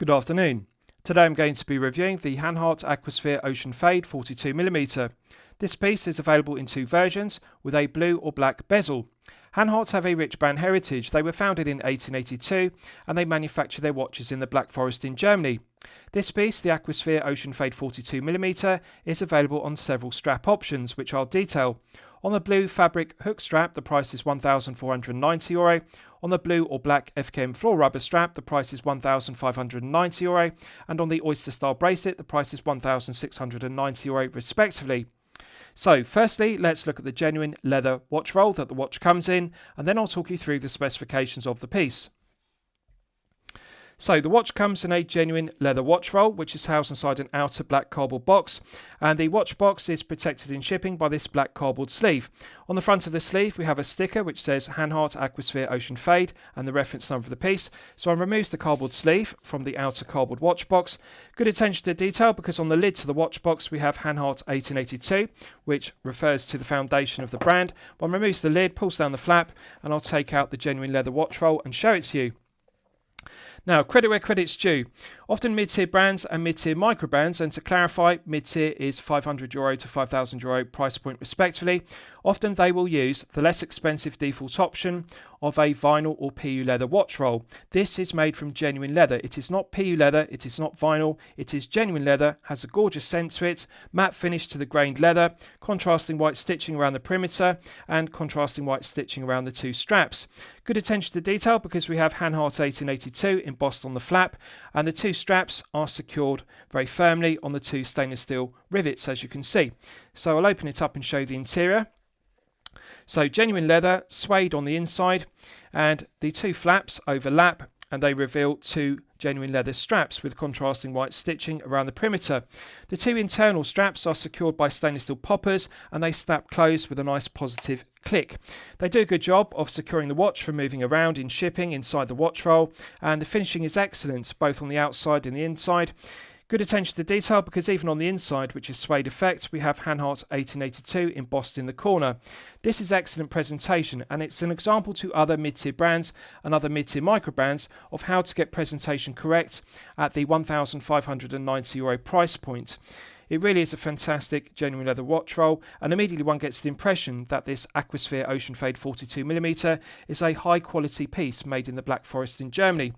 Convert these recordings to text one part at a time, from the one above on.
Good afternoon. Today I'm going to be reviewing the Hanhart Aquasphere Ocean Fade 42mm. This piece is available in two versions with a blue or black bezel. Hanhart have a rich brand heritage. They were founded in 1882 and they manufacture their watches in the Black Forest in Germany. This piece, the Aquasphere Ocean Fade 42mm, is available on several strap options, which I'll detail. On the blue fabric hook strap, the price is €1,490. On the blue or black FKM floor rubber strap, the price is €1,590. And on the oyster style bracelet, the price is €1,690 respectively. So firstly, let's look at the genuine leather watch roll that the watch comes in, and then I'll talk you through the specifications of the piece. So the watch comes in a genuine leather watch roll, which is housed inside an outer black cardboard box, and the watch box is protected in shipping by this black cardboard sleeve. On the front of the sleeve we have a sticker which says Hanhart Aquasphere Ocean Fade and the reference number of the piece. So I removed the cardboard sleeve from the outer cardboard watch box. Good attention to detail, because on the lid to the watch box we have Hanhart 1882, which refers to the foundation of the brand. One removes the lid, pulls down the flap, and I'll take out the genuine leather watch roll and show it to you. Now, credit where credit's due. Often mid-tier brands and mid-tier micro brands, and to clarify, mid-tier is €500 to €5,000 price point respectively. Often they will use the less expensive default option of a vinyl or PU leather watch roll. This is made from genuine leather. It is not PU leather, it is not vinyl, it is genuine leather, has a gorgeous scent to it, matte finish to the grained leather, contrasting white stitching around the perimeter, and contrasting white stitching around the two straps. Good attention to detail, because we have Hanhart 1882 embossed on the flap, and the two straps are secured very firmly on the two stainless steel rivets, as you can see. So I'll open it up and show you the interior. So genuine leather, suede on the inside, and the two flaps overlap and they reveal two genuine leather straps with contrasting white stitching around the perimeter. The two internal straps are secured by stainless steel poppers and they snap closed with a nice positive click. They do a good job of securing the watch from moving around in shipping inside the watch roll, and the finishing is excellent both on the outside and the inside. Good attention to detail, because even on the inside, which is suede effect, we have Hanhart 1882 embossed in the corner. This is excellent presentation, and it's an example to other mid-tier brands and other mid-tier micro brands of how to get presentation correct at the €1,590 price point. It really is a fantastic genuine leather watch roll, and immediately one gets the impression that this Aquasphere Ocean Fade 42mm is a high quality piece made in the Black Forest in Germany.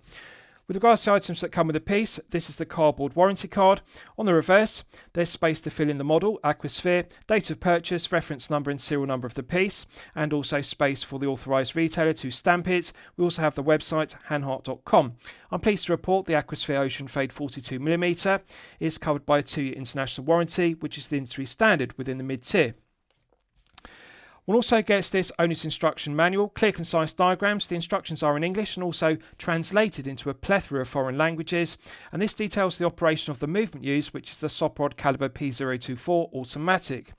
With regards to items that come with the piece, this is the cardboard warranty card. On the reverse, there's space to fill in the model, Aquasphere, date of purchase, reference number and serial number of the piece, and also space for the authorised retailer to stamp it. We also have the website hanhart.com. I'm pleased to report the Aquasphere Ocean Fade 42mm is covered by a 2-year international warranty, which is the industry standard within the mid-tier. One also gets this owner's instruction manual, clear concise diagrams. The instructions are in English and also translated into a plethora of foreign languages, and this details the operation of the movement used, which is the Soprod caliber P024 automatic.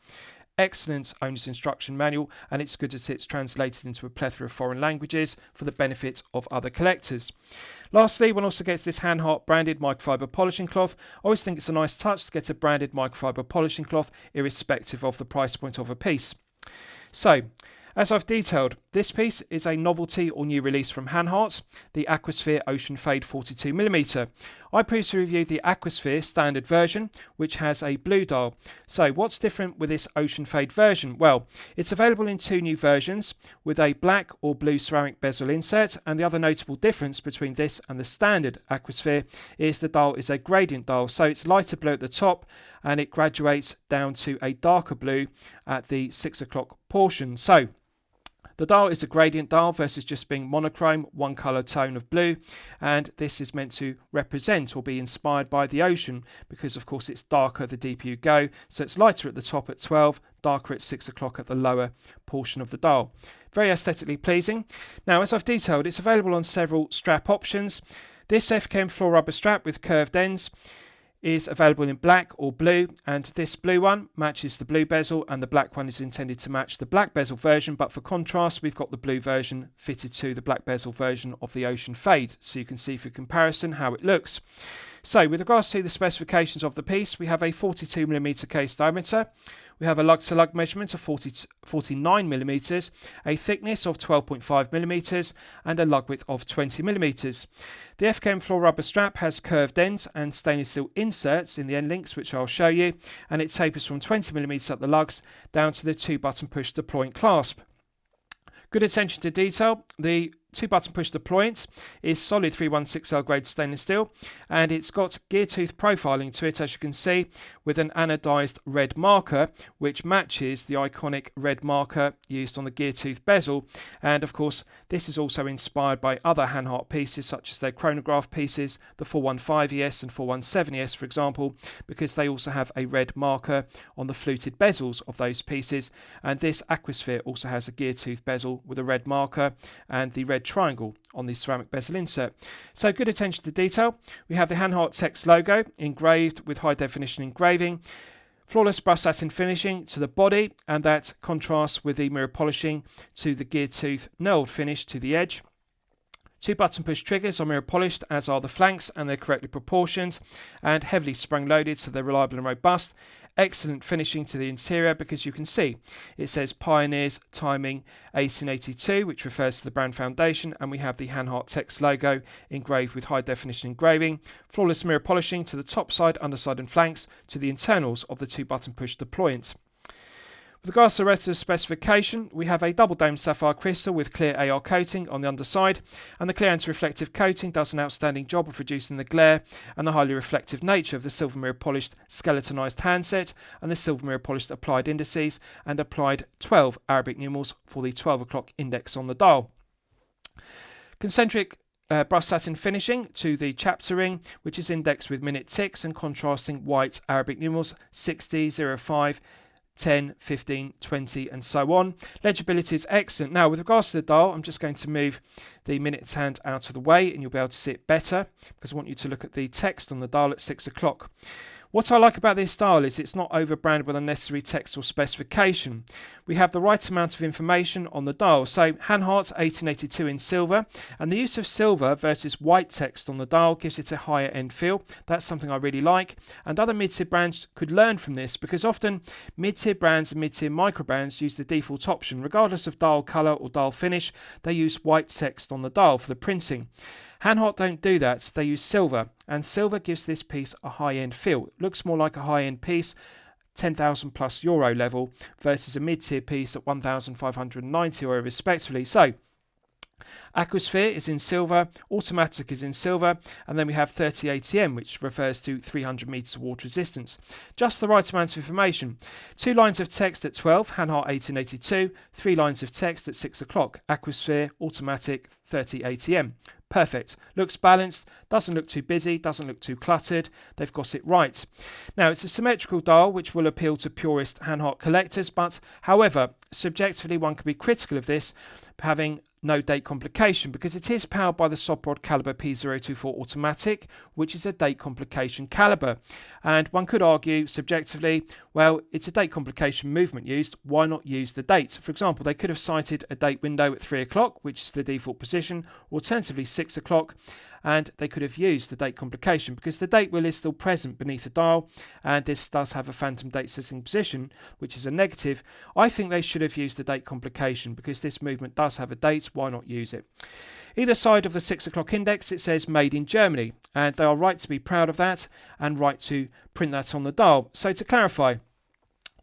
Excellent owner's instruction manual, and it's good that it's translated into a plethora of foreign languages for the benefit of other collectors. Lastly, one also gets this Hanhart branded microfiber polishing cloth. I always think it's a nice touch to get a branded microfiber polishing cloth irrespective of the price point of a piece. So, as I've detailed, this piece is a novelty or new release from Hanhart, the Aquasphere Ocean Fade 42mm. I previously reviewed the Aquasphere standard version, which has a blue dial. So what's different with this Ocean Fade version? Well, it's available in two new versions with a black or blue ceramic bezel insert, and the other notable difference between this and the standard Aquasphere is the dial is a gradient dial. So it's lighter blue at the top and it graduates down to a darker blue at the 6 o'clock portion. So the dial is a gradient dial versus just being monochrome, one colour tone of blue, and this is meant to represent or be inspired by the ocean, because of course it's darker the deeper you go, so it's lighter at the top at 12, darker at 6 o'clock at the lower portion of the dial. Very aesthetically pleasing. Now, as I've detailed, it's available on several strap options. This FKM floor rubber strap with curved ends is available in black or blue, and this blue one matches the blue bezel and the black one is intended to match the black bezel version, but for contrast we've got the blue version fitted to the black bezel version of the Ocean Fade, so you can see for comparison how it looks. So with regards to the specifications of the piece, we have a 42mm case diameter we have a lug-to-lug measurement of 49mm, a thickness of 12.5mm, and a lug width of 20mm. The FKM floor rubber strap has curved ends and stainless steel inserts in the end links, which I'll show you, and it tapers from 20mm at the lugs down to the 2-button push deploying clasp. Good attention to detail. The 2-button push deployant is solid 316L grade stainless steel, and it's got gear tooth profiling to it, as you can see, with an anodized red marker which matches the iconic red marker used on the gear tooth bezel. And of course this is also inspired by other Hanhart pieces such as their chronograph pieces, the 415ES and 417ES for example, because they also have a red marker on the fluted bezels of those pieces. And this Aquasphere also has a gear tooth bezel with a red marker and the red triangle on the ceramic bezel insert. So good attention to detail. We have the Hanhart text logo engraved with high definition engraving, flawless brush satin finishing to the body, and that contrasts with the mirror polishing to the gear tooth knurled finish to the edge. 2-button push triggers are mirror polished, as are the flanks, and they're correctly proportioned and heavily spring loaded, so they're reliable and robust. Excellent finishing to the interior, because you can see it says Pioneers Timing 1882, which refers to the brand foundation, and we have the Hanhart text logo engraved with high definition engraving. Flawless mirror polishing to the top side, underside and flanks to the internals of the 2-button push deployant. With regards to the rest of the specification, we have a double dome sapphire crystal with clear AR coating on the underside, and the clear anti-reflective coating does an outstanding job of reducing the glare and the highly reflective nature of the silver mirror polished skeletonized handset and the silver mirror polished applied indices and applied 12 Arabic numerals for the 12 o'clock index on the dial. Concentric brush satin finishing to the chapter ring, which is indexed with minute ticks and contrasting white Arabic numerals 60, 05, 10, 15, 20 and so on. Legibility is excellent. Now with regards to the dial, I'm just going to move the minutes hand out of the way and you'll be able to see it better, because I want you to look at the text on the dial at 6 o'clock. What I like about this dial is it's not overbranded with unnecessary text or specification. We have the right amount of information on the dial. So Hanhart 1882 in silver, and the use of silver versus white text on the dial gives it a higher end feel. That's something I really like, and other mid-tier brands could learn from this, because often mid-tier brands and mid-tier micro brands use the default option. Regardless of dial colour or dial finish, they use white text on the dial for the printing. Hanhart don't do that, they use silver, and silver gives this piece a high-end feel. It looks more like a high-end piece, 10,000 plus euro level, versus a mid-tier piece at 1,590 euro respectively. So Aquasphere is in silver, Automatic is in silver, and then we have 30 ATM, which refers to 300 meters of water resistance. Just the right amount of information. 2 lines of text at 12, Hanhart 1882, 3 lines of text at 6 o'clock, Aquasphere, Automatic, 30 ATM. Perfect. Looks balanced, doesn't look too busy, doesn't look too cluttered. They've got it right. Now, it's a symmetrical dial which will appeal to purist Hanhart collectors, but however, subjectively one could be critical of this having no date complication, because it is powered by the Soprod caliber P024 automatic, which is a date complication caliber. And one could argue subjectively, well, it's a date complication movement used, why not use the date? For example, they could have cited a date window at 3 o'clock, which is the default position, alternatively 6 o'clock, and they could have used the date complication, because the date wheel is still present beneath the dial, and this does have a phantom date setting position, which is a negative. I think they should have used the date complication, because this movement does have a date, why not use it? Either side of the 6 o'clock index it says made in Germany, and they are right to be proud of that and right to print that on the dial. So to clarify,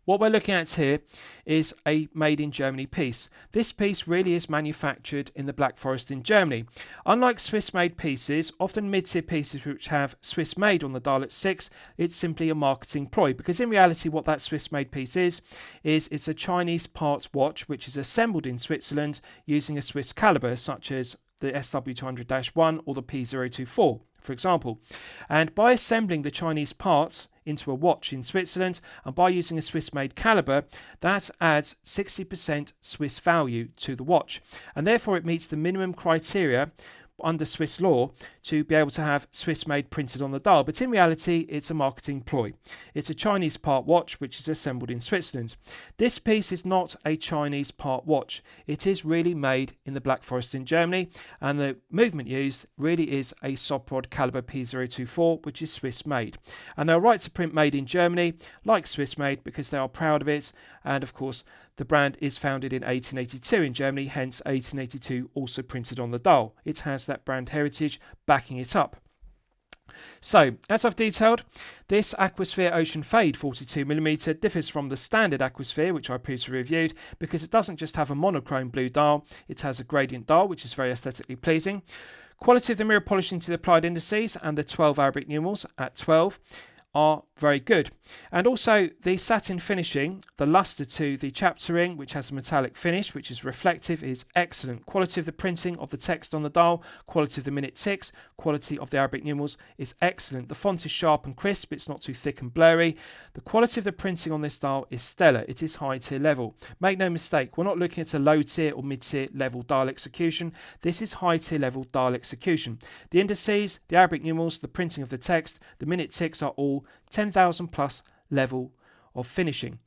what we're looking at here is a made in Germany piece. This piece really is manufactured in the Black Forest in Germany. Unlike Swiss made pieces, often mid-tier pieces which have Swiss made on the dial at 6, it's simply a marketing ploy, because in reality what that Swiss made piece is it's a Chinese parts watch which is assembled in Switzerland using a Swiss caliber such as the SW200-1 or the P024, for example. And by assembling the Chinese parts into a watch in Switzerland and by using a Swiss-made caliber, that adds 60% Swiss value to the watch, and therefore it meets the minimum criteria under Swiss law to be able to have Swiss made printed on the dial, but in reality it's a marketing ploy. It's a Chinese part watch which is assembled in Switzerland. This piece is not a Chinese part watch. It is really made in the Black Forest in Germany, and the movement used really is a Soprod caliber P024 which is Swiss made, and they're right to print made in Germany like Swiss made because they are proud of it, and of course the brand is founded in 1882 in Germany, hence 1882 also printed on the dial. It has that brand heritage backing it up. So, as I've detailed, this Aquasphere Ocean Fade 42mm differs from the standard Aquasphere, which I previously reviewed, because it doesn't just have a monochrome blue dial, it has a gradient dial, which is very aesthetically pleasing. Quality of the mirror polishing to the applied indices and the 12 Arabic numerals at 12 are very good, and also the satin finishing, the luster to the chapter ring, which has a metallic finish which is reflective, is excellent. Quality of the printing of the text on the dial, quality of the minute ticks, quality of the Arabic numerals is excellent. The font is sharp and crisp, it's not too thick and blurry. The quality of the printing on this dial is stellar, it is high tier level. Make no mistake, we're not looking at a low tier or mid tier level dial execution. This is high tier level dial execution. The indices, the Arabic numerals, the printing of the text, the minute ticks are all 10,000 plus level of finishing.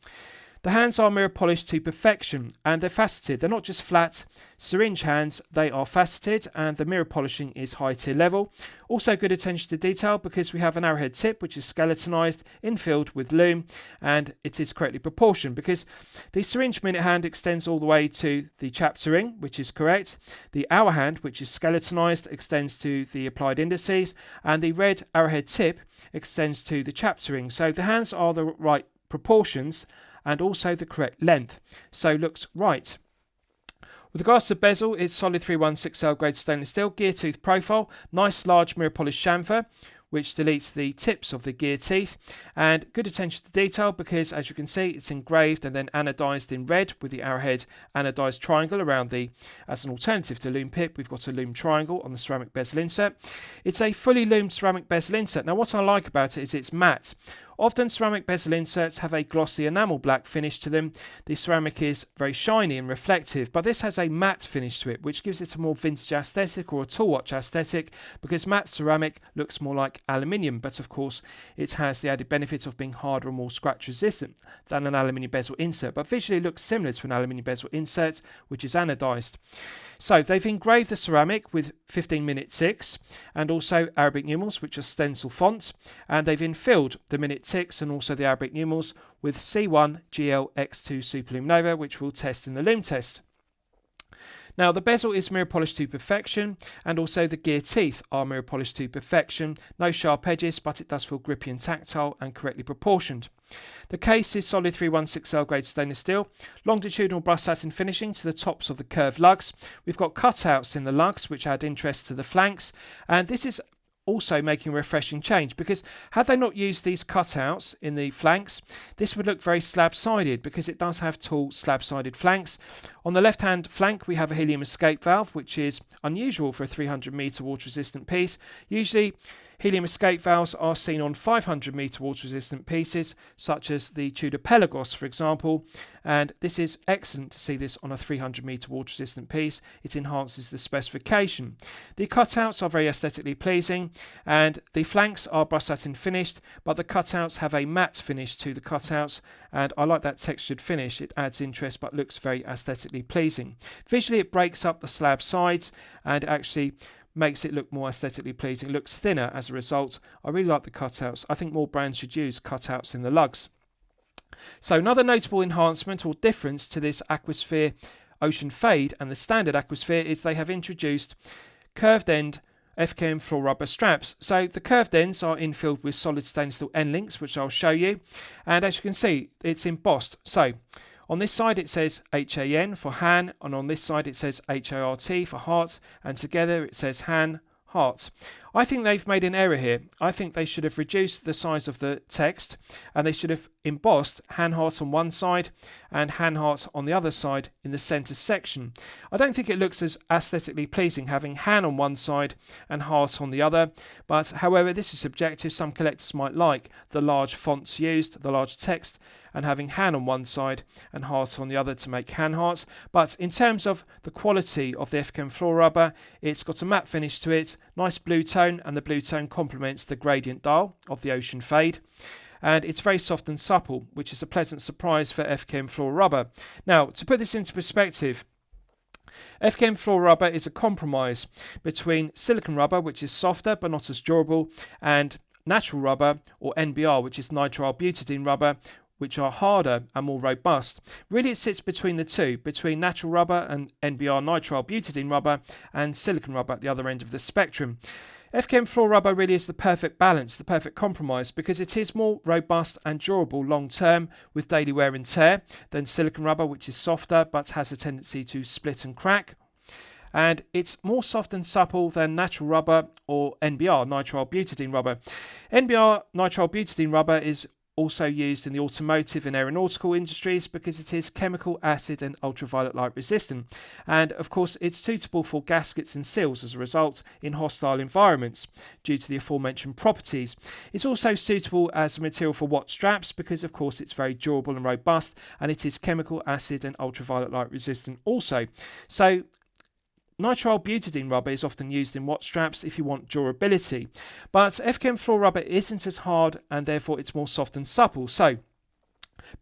The hands are mirror polished to perfection, and they're faceted. They're not just flat syringe hands, they are faceted, and the mirror polishing is high tier level. Also good attention to detail because we have an arrowhead tip which is skeletonized, infilled with lume, and it is correctly proportioned because the syringe minute hand extends all the way to the chapter ring, which is correct. The hour hand, which is skeletonized, extends to the applied indices, and the red arrowhead tip extends to the chapter ring. So the hands are the right proportions and also the correct length, so looks right. With regards to bezel, it's solid 316L grade stainless steel, gear tooth profile, nice large mirror polished chamfer, which deletes the tips of the gear teeth, and good attention to detail because, as you can see, it's engraved and then anodized in red with the arrowhead anodized triangle around the, as an alternative to lume pip, we've got a lume triangle on the ceramic bezel insert. It's a fully lumed ceramic bezel insert. Now what I like about it is it's matte. Often ceramic bezel inserts have a glossy enamel black finish to them. The ceramic is very shiny and reflective, but this has a matte finish to it, which gives it a more vintage aesthetic or a tool watch aesthetic, because matte ceramic looks more like aluminium, but of course it has the added benefit of being harder and more scratch resistant than an aluminium bezel insert, but visually looks similar to an aluminium bezel insert, which is anodized. So they've engraved the ceramic with 15-minute ticks and also Arabic numerals, which are stencil fonts, and they've infilled the minute ticks and also the Arabic numerals with C1 GLX2 Superlume Nova, which we'll test in the lume test. Now the bezel is mirror polished to perfection, and also the gear teeth are mirror polished to perfection. No sharp edges, but it does feel grippy and tactile and correctly proportioned. The case is solid 316L grade stainless steel, longitudinal brush satin finishing to the tops of the curved lugs. We've got cutouts in the lugs which add interest to the flanks, and this is also making a refreshing change, because had they not used these cutouts in the flanks, this would look very slab-sided, because it does have tall slab-sided flanks. On the left hand flank we have a helium escape valve, which is unusual for a 300 metre water resistant piece. Usually helium escape valves are seen on 500 metre water resistant pieces, such as the Tudor Pelagos for example, and this is excellent to see this on a 300 metre water resistant piece. It enhances the specification. The cutouts are very aesthetically pleasing, and the flanks are brush satin finished, but the cutouts have a matte finish to the cutouts, and I like that textured finish. It adds interest but looks very aesthetically pleasing. Visually it breaks up the slab sides and actually makes it look more aesthetically pleasing. It looks thinner as a result. I really like the cutouts. I think more brands should use cutouts in the lugs. So another notable enhancement or difference to this Aquasphere Ocean Fade and the standard Aquasphere is they have introduced curved end FKM floor rubber straps. So the curved ends are infilled with solid stainless steel end links, which I'll show you, and as you can see it's embossed. So on this side it says HAN for Han, and on this side it says HART for heart, and together it says Han Heart. I think they've made an error here. I think they should have reduced the size of the text, and they should have embossed Hanhart on one side and Hanhart on the other side in the centre section. I don't think it looks as aesthetically pleasing having Han on one side and Heart on the other, but however this is subjective. Some collectors might like the large fonts used, the large text, and having Han on one side and Hart on the other to make Hanhart. But in terms of the quality of the FKM floor rubber, it's got a matte finish to it, nice blue tone, and the blue tone complements the gradient dial of the Ocean Fade. And it's very soft and supple, which is a pleasant surprise for FKM floor rubber. Now, to put this into perspective, FKM floor rubber is a compromise between silicone rubber, which is softer but not as durable, and natural rubber, or NBR, which is nitrile butadiene rubber, which are harder and more robust. Really, it sits between the two, between natural rubber and NBR nitrile butadiene rubber, and silicone rubber at the other end of the spectrum. FKM floor rubber really is the perfect balance, the perfect compromise, because it is more robust and durable long term with daily wear and tear than silicone rubber, which is softer but has a tendency to split and crack. And it's more soft and supple than natural rubber or NBR, nitrile butadiene rubber. NBR, nitrile butadiene rubber, is also used in the automotive and aeronautical industries because it is chemical, acid and ultraviolet light resistant. And of course it's suitable for gaskets and seals as a result in hostile environments due to the aforementioned properties. It's also suitable as a material for watch straps because of course it's very durable and robust, and it is chemical, acid and ultraviolet light resistant also. So nitrile butadiene rubber is often used in watch straps if you want durability, but FKM floor rubber isn't as hard and therefore it's more soft and supple. So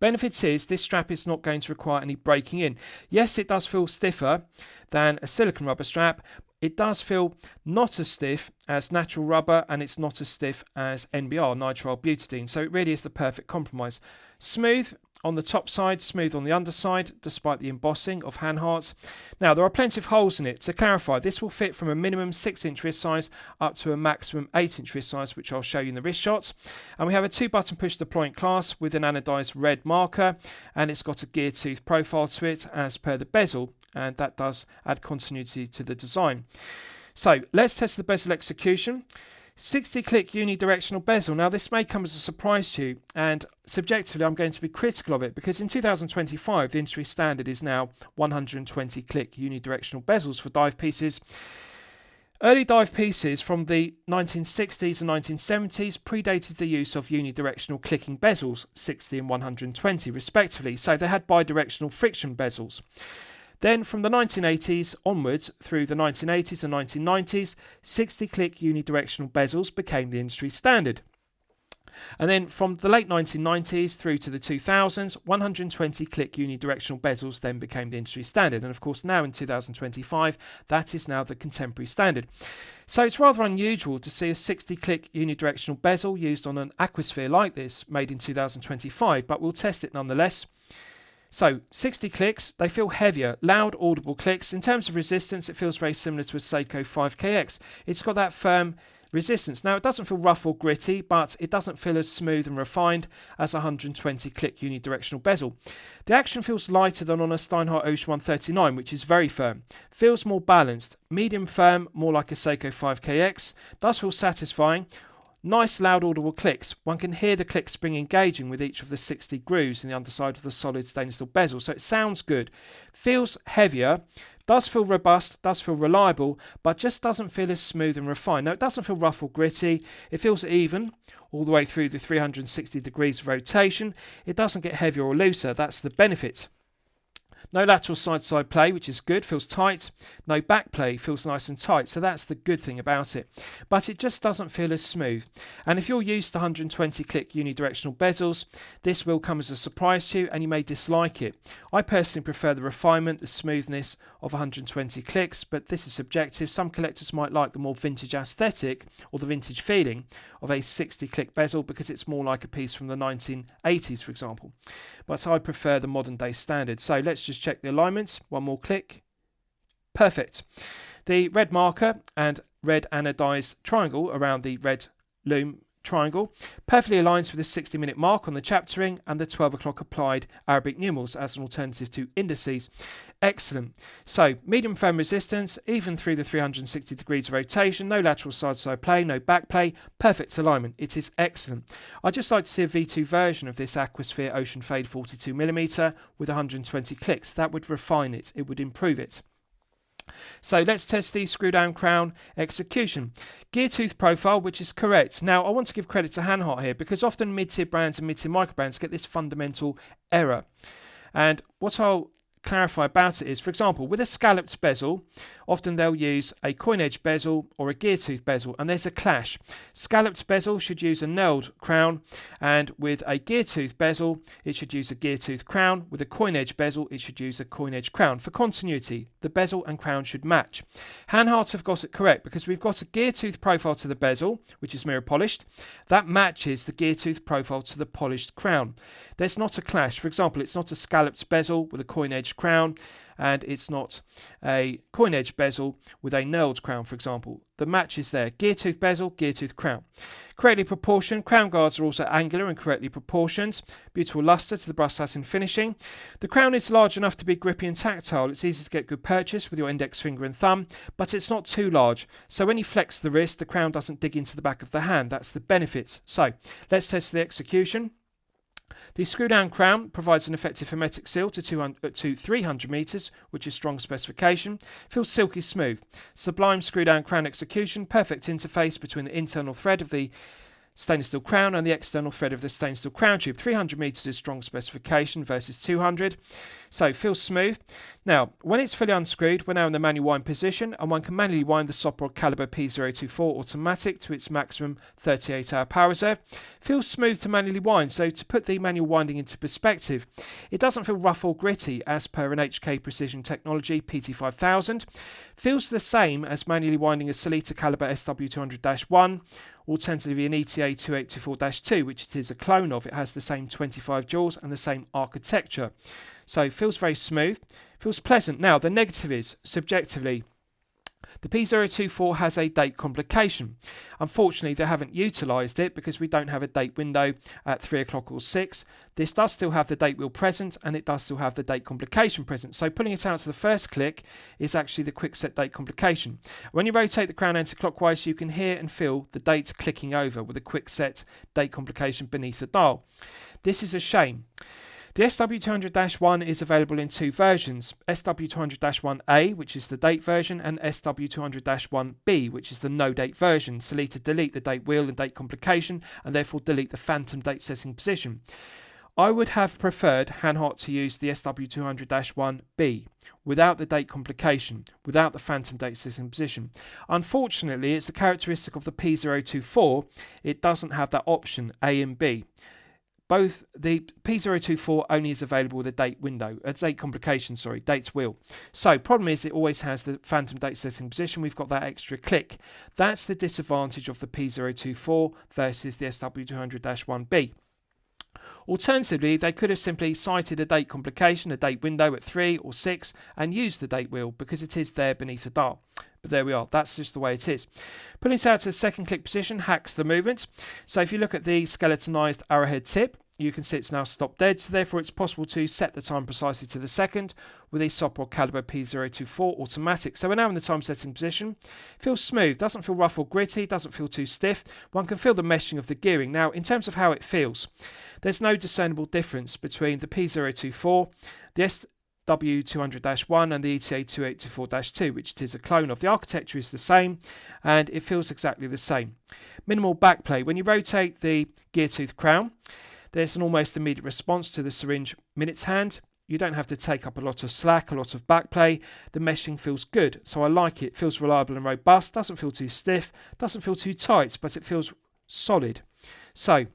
benefits is this strap is not going to require any breaking in. Yes, it does feel stiffer than a silicone rubber strap. It does feel not as stiff as natural rubber, and it's not as stiff as NBR, nitrile butadiene. So it really is the perfect compromise. Smooth on the top side, smooth on the underside, despite the embossing of Hanhart. Now, there are plenty of holes in it. To clarify, this will fit from a minimum 6-inch wrist size up to a maximum 8-inch wrist size, which I'll show you in the wrist shots. And we have a 2-button push-to-point clasp with an anodized red marker, and it's got a gear tooth profile to it as per the bezel, and that does add continuity to the design. So, let's test the bezel execution. 60-click unidirectional bezel. Now, this may come as a surprise to you, and subjectively I'm going to be critical of it because in 2025 the industry standard is now 120-click unidirectional bezels for dive pieces. Early dive pieces from the 1960s and 1970s predated the use of unidirectional clicking bezels, 60 and 120 respectively, so they had bidirectional friction bezels. Then from the 1980s onwards through the 1980s and 1990s, 60-click unidirectional bezels became the industry standard. And then from the late 1990s through to the 2000s, 120-click unidirectional bezels then became the industry standard. And of course now in 2025, that is now the contemporary standard. So it's rather unusual to see a 60-click unidirectional bezel used on an Aquasphere like this, made in 2025, but we'll test it nonetheless. So 60 clicks, they feel heavier, loud audible clicks. In terms of resistance, it feels very similar to a Seiko 5KX. It's got that firm resistance. Now, it doesn't feel rough or gritty, but it doesn't feel as smooth and refined as a 120-click unidirectional bezel. The action feels lighter than on a Steinhardt Ocean 139, which is very firm. Feels more balanced. Medium firm, more like a Seiko 5KX. Does feel satisfying. Nice loud audible clicks. One can hear the click spring engaging with each of the 60 grooves in the underside of the solid stainless steel bezel, so it sounds good. Feels heavier, does feel robust, does feel reliable, but just doesn't feel as smooth and refined. Now, it doesn't feel rough or gritty. It feels even all the way through the 360 degrees of rotation. It doesn't get heavier or looser. That's the benefit. No lateral side-to-side play, which is good, feels tight. No back play, feels nice and tight, so that's the good thing about it. But it just doesn't feel as smooth. And if you're used to 120-click unidirectional bezels, this will come as a surprise to you and you may dislike it. I personally prefer the refinement, the smoothness of 120 clicks, but this is subjective. Some collectors might like the more vintage aesthetic or the vintage feeling of a 60-click bezel because it's more like a piece from the 1980s, for example. But I prefer the modern day standard. So let's just check the alignments. One more click. Perfect. The red marker and red anodized triangle around the red Lume triangle perfectly aligns with the 60-minute mark on the chapter ring and the 12 o'clock applied Arabic numerals as an alternative to indices. Excellent. So medium firm resistance, even through the 360 degrees of rotation, no lateral side-to-side play, no back play, perfect alignment. It is excellent. I'd just like to see a V2 version of this Aquasphere Ocean Fade 42mm with 120 clicks. That would refine it. It would improve it. So let's test the screw down crown execution. Gear tooth profile, which is correct. Now I want to give credit to Hanhart here because often mid-tier brands and mid-tier micro brands get this fundamental error. And what I'll clarify about it is, for example, with a scalloped bezel, often they'll use a coin edge bezel or a gear tooth bezel, and there's a clash. Scalloped bezel should use a knurled crown, and with a gear tooth bezel, it should use a gear tooth crown. With a coin edge bezel, it should use a coin edge crown. For continuity, the bezel and crown should match. Hanhart have got it correct because we've got a gear tooth profile to the bezel, which is mirror polished. That matches the gear tooth profile to the polished crown. There's not a clash. For example, it's not a scalloped bezel with a coin edge crown, and it's not a coin edge bezel with a knurled crown, for example. The match is there. Gear tooth bezel, gear tooth crown. Correctly proportioned. Crown guards are also angular and correctly proportioned. Beautiful luster to the brushed satin finishing. The crown is large enough to be grippy and tactile. It's easy to get good purchase with your index finger and thumb, but it's not too large. So when you flex the wrist, the crown doesn't dig into the back of the hand. That's the benefits. So let's test the execution. The screw-down crown provides an effective hermetic seal to 300 metres, which is strong specification. Feels silky smooth. Sublime screw-down crown execution, perfect interface between the internal thread of the stainless steel crown and the external thread of the stainless steel crown tube. 300 metres is strong specification versus 200. So feels smooth. Now, when it's fully unscrewed, we're now in the manual wind position, and one can manually wind the Soprod caliber P024 automatic to its maximum 38-hour power reserve. Feels smooth to manually wind, so to put the manual winding into perspective, it doesn't feel rough or gritty as per an HK Precision Technology PT5000. Feels the same as manually winding a Sellita caliber SW200-1, alternatively an ETA 2824-2, which it is a clone of. It has the same 25 joules and the same architecture. So feels very smooth, feels pleasant. Now the negative is, subjectively, the P024 has a date complication. Unfortunately, they haven't utilised it because we don't have a date window at 3 o'clock or 6. This does still have the date wheel present, and it does still have the date complication present. So pulling it out to the first click is actually the quick set date complication. When you rotate the crown anti-clockwise, you can hear and feel the date clicking over with a quick set date complication beneath the dial. This is a shame. The SW200-1 is available in two versions, SW200-1A, which is the date version, and SW200-1B, which is the no date version. Sellita delete the date wheel and date complication, and therefore delete the phantom date setting position. I would have preferred Hanhart to use the SW200-1B, without the date complication, without the phantom date setting position. Unfortunately, it's a characteristic of the P024, it doesn't have that option, A and B. Both the P024 only is available with a date window, a date complication, date wheel. So problem is it always has the phantom date setting position. We've got that extra click. That's the disadvantage of the P024 versus the SW200-1B. Alternatively, they could have simply cited a date complication, a date window at 3 or 6, and used the date wheel because it is there beneath the dial. But there we are, that's just the way it is. Pulling it out to the second click position hacks the movement. So if you look at the skeletonized arrowhead tip, you can see it's now stopped dead, so therefore it's possible to set the time precisely to the second with a Soprod caliber P024 automatic. So we're now in the time setting position. Feels smooth, doesn't feel rough or gritty, doesn't feel too stiff. One can feel the meshing of the gearing. Now, in terms of how it feels, there's no discernible difference between the P024, the SW200-1 and the ETA 2824-2, which it is a clone of. The architecture is the same and it feels exactly the same. Minimal backplay. When you rotate the gear tooth crown, there's an almost immediate response to the syringe minutes hand. You don't have to take up a lot of slack, a lot of backplay. The meshing feels good, so I like it. It feels reliable and robust, doesn't feel too stiff, doesn't feel too tight, but it feels solid. So,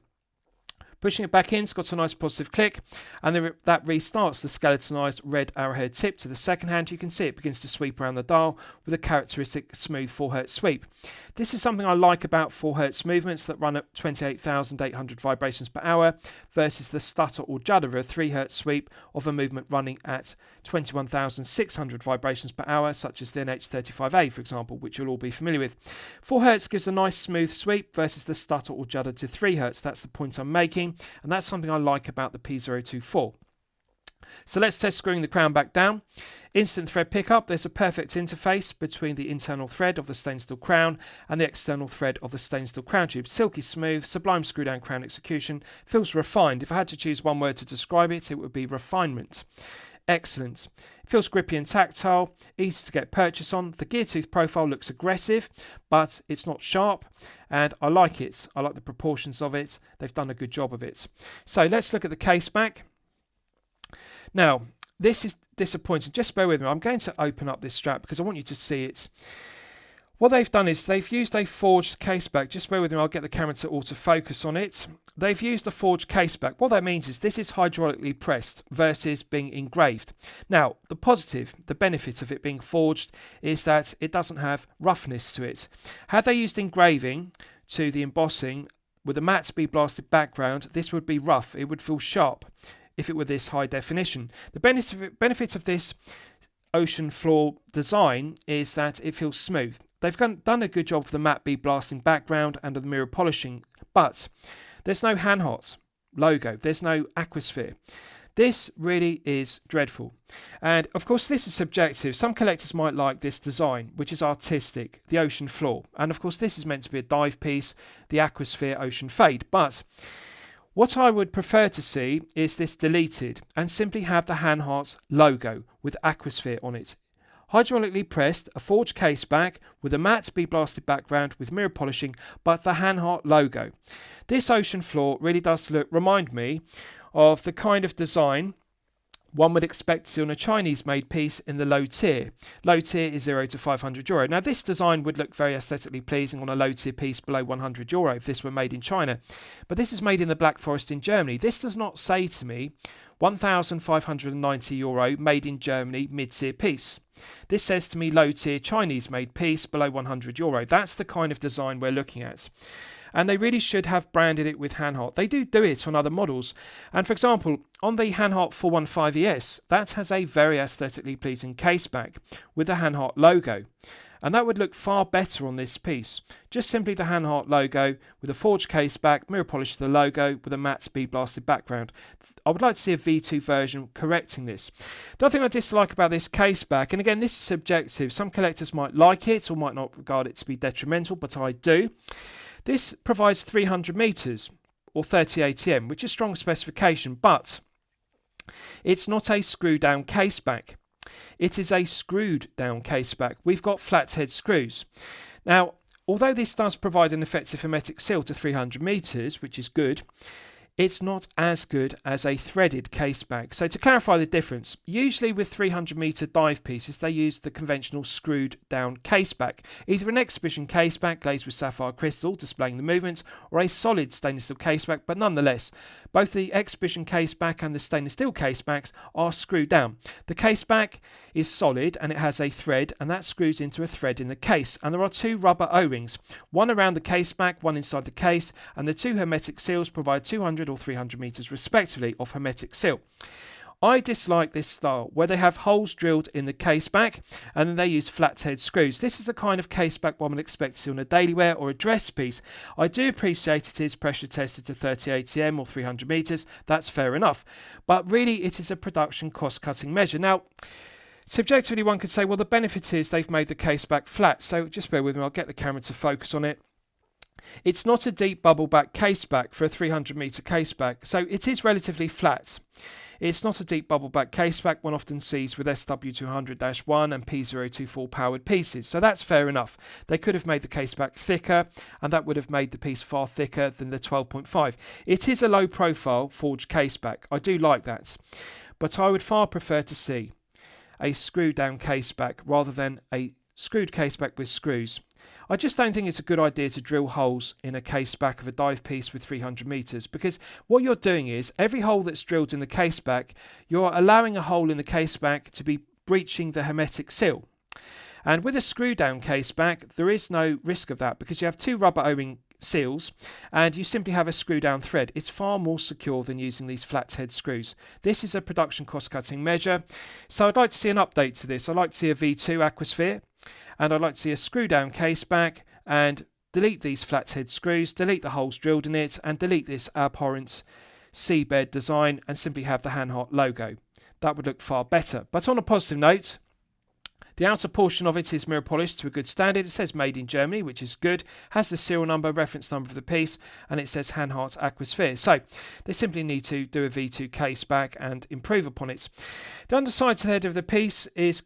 pushing it back in, it's got a nice positive click, and that restarts the skeletonized red arrowhead tip to the second hand. You can see it begins to sweep around the dial with a characteristic smooth 4Hz sweep. This is something I like about 4Hz movements that run at 28,800 vibrations per hour versus the stutter or judder of a 3Hz sweep of a movement running at 21,600 vibrations per hour, such as the NH35A, for example, which you'll all be familiar with. 4Hz gives a nice smooth sweep versus the stutter or judder to 3Hz. That's the point I'm making, and that's something I like about the P024. So let's test screwing the crown back down. Instant thread pickup. There's a perfect interface between the internal thread of the stainless steel crown and the external thread of the stainless steel crown tube. Silky smooth, sublime screw down crown execution. Feels refined. If I had to choose one word to describe it, it would be refinement. Excellent. Feels grippy and tactile, easy to get purchase on. The gear tooth profile looks aggressive, but it's not sharp, and I like it. I like the proportions of it. They've done a good job of it. So let's look at the case back. Now, this is disappointing. Just bear with me. I'm going to open up this strap because I want you to see it. What they've done is they've used a forged caseback. Just bear with me, I'll get the camera to autofocus on it. They've used a forged caseback. What that means is this is hydraulically pressed versus being engraved. Now, the positive, the benefit of it being forged is that it doesn't have roughness to it. Had they used engraving to the embossing with a matte speed blasted background, this would be rough. It would feel sharp if it were this high definition. The benefit of this ocean floor design is that it feels smooth. They've done a good job of the matte bead blasting background and of the mirror polishing, but there's no Hanhart logo, there's no Aquasphere. This really is dreadful. And of course this is subjective. Some collectors might like this design, which is artistic, the ocean floor. And of course this is meant to be a dive piece, the Aquasphere Ocean Fade. But what I would prefer to see is this deleted and simply have the Hanhart logo with Aquasphere on it. Hydraulically pressed, a forged case back with a matte speed blasted background with mirror polishing, but the Hanhart logo. This ocean floor really does remind me of the kind of design one would expect to see on a Chinese made piece in the low tier. Low tier is €0 to €500. Now this design would look very aesthetically pleasing on a low tier piece below €100 if this were made in China. But this is made in the Black Forest in Germany. This does not say to me €1,590 made in Germany mid-tier piece. This says to me low tier Chinese made piece below €100. That's the kind of design we're looking at. And they really should have branded it with Hanhart. They do it on other models. And for example, on the Hanhart 415 ES, that has a very aesthetically pleasing caseback with the Hanhart logo. And that would look far better on this piece. Just simply the Hanhart logo with a forged caseback, mirror polish to the logo with a matte speed blasted background. I would like to see a V2 version correcting this. The other thing I dislike about this caseback, and again this is subjective, some collectors might like it or might not regard it to be detrimental, but I do. This provides 300 meters or 30 ATM, which is strong specification, but it's not a screw down caseback. It is a screwed down caseback. We've got flathead screws. Now, although this does provide an effective hermetic seal to 300 meters, which is good, it's not as good as a threaded caseback. So to clarify the difference, usually with 300 meter dive pieces, they use the conventional screwed down caseback, either an exhibition caseback glazed with sapphire crystal displaying the movement, or a solid stainless steel caseback, but nonetheless, both the exhibition caseback and the stainless steel casebacks are screwed down. The caseback is solid and it has a thread, and that screws into a thread in the case, and there are two rubber O-rings, one around the caseback, one inside the case, and the two hermetic seals provide 200 or 300 meters respectively of hermetic seal. I dislike this style where they have holes drilled in the caseback and then they use flathead screws. This is the kind of caseback one would expect to see on a daily wear or a dress piece. I do appreciate it is pressure tested to 30 ATM or 300 meters. That's fair enough. But really it is a production cost cutting measure. Now, subjectively one could say, well, the benefit is they've made the caseback flat. So just bear with me, I'll get the camera to focus on it. It's not a deep bubble back caseback for a 300 meter caseback, so it is relatively flat. It's not a deep bubble back caseback one often sees with SW200-1 and P024 powered pieces, so that's fair enough. They could have made the caseback thicker, and that would have made the piece far thicker than the 12.5. It is a low profile forged caseback, I do like that, but I would far prefer to see a screw down caseback rather than a screwed caseback with screws. I just don't think it's a good idea to drill holes in a caseback of a dive piece with 300 meters, because what you're doing is every hole that's drilled in the caseback, you're allowing a hole in the caseback to be breaching the hermetic seal. And with a screw down caseback, there is no risk of that because you have two rubber O-ring seals and you simply have a screw down thread. It's far more secure than using these flathead screws. This is a production cost cutting measure. So I'd like to see an update to this. I'd like to see a V2 Aquasphere, and I'd like to see a screw down caseback and delete these flathead screws, delete the holes drilled in it, and delete this abhorrent seabed design and simply have the Hanhart logo. That would look far better. But on a positive note, The outer portion of it is mirror polished to a good standard. It says made in Germany, which is good, has the serial number, reference number of the piece, and it says Hanhart Aquasphere. So they simply need to do a V2 Caseback and improve upon it. The underside to the head of the piece is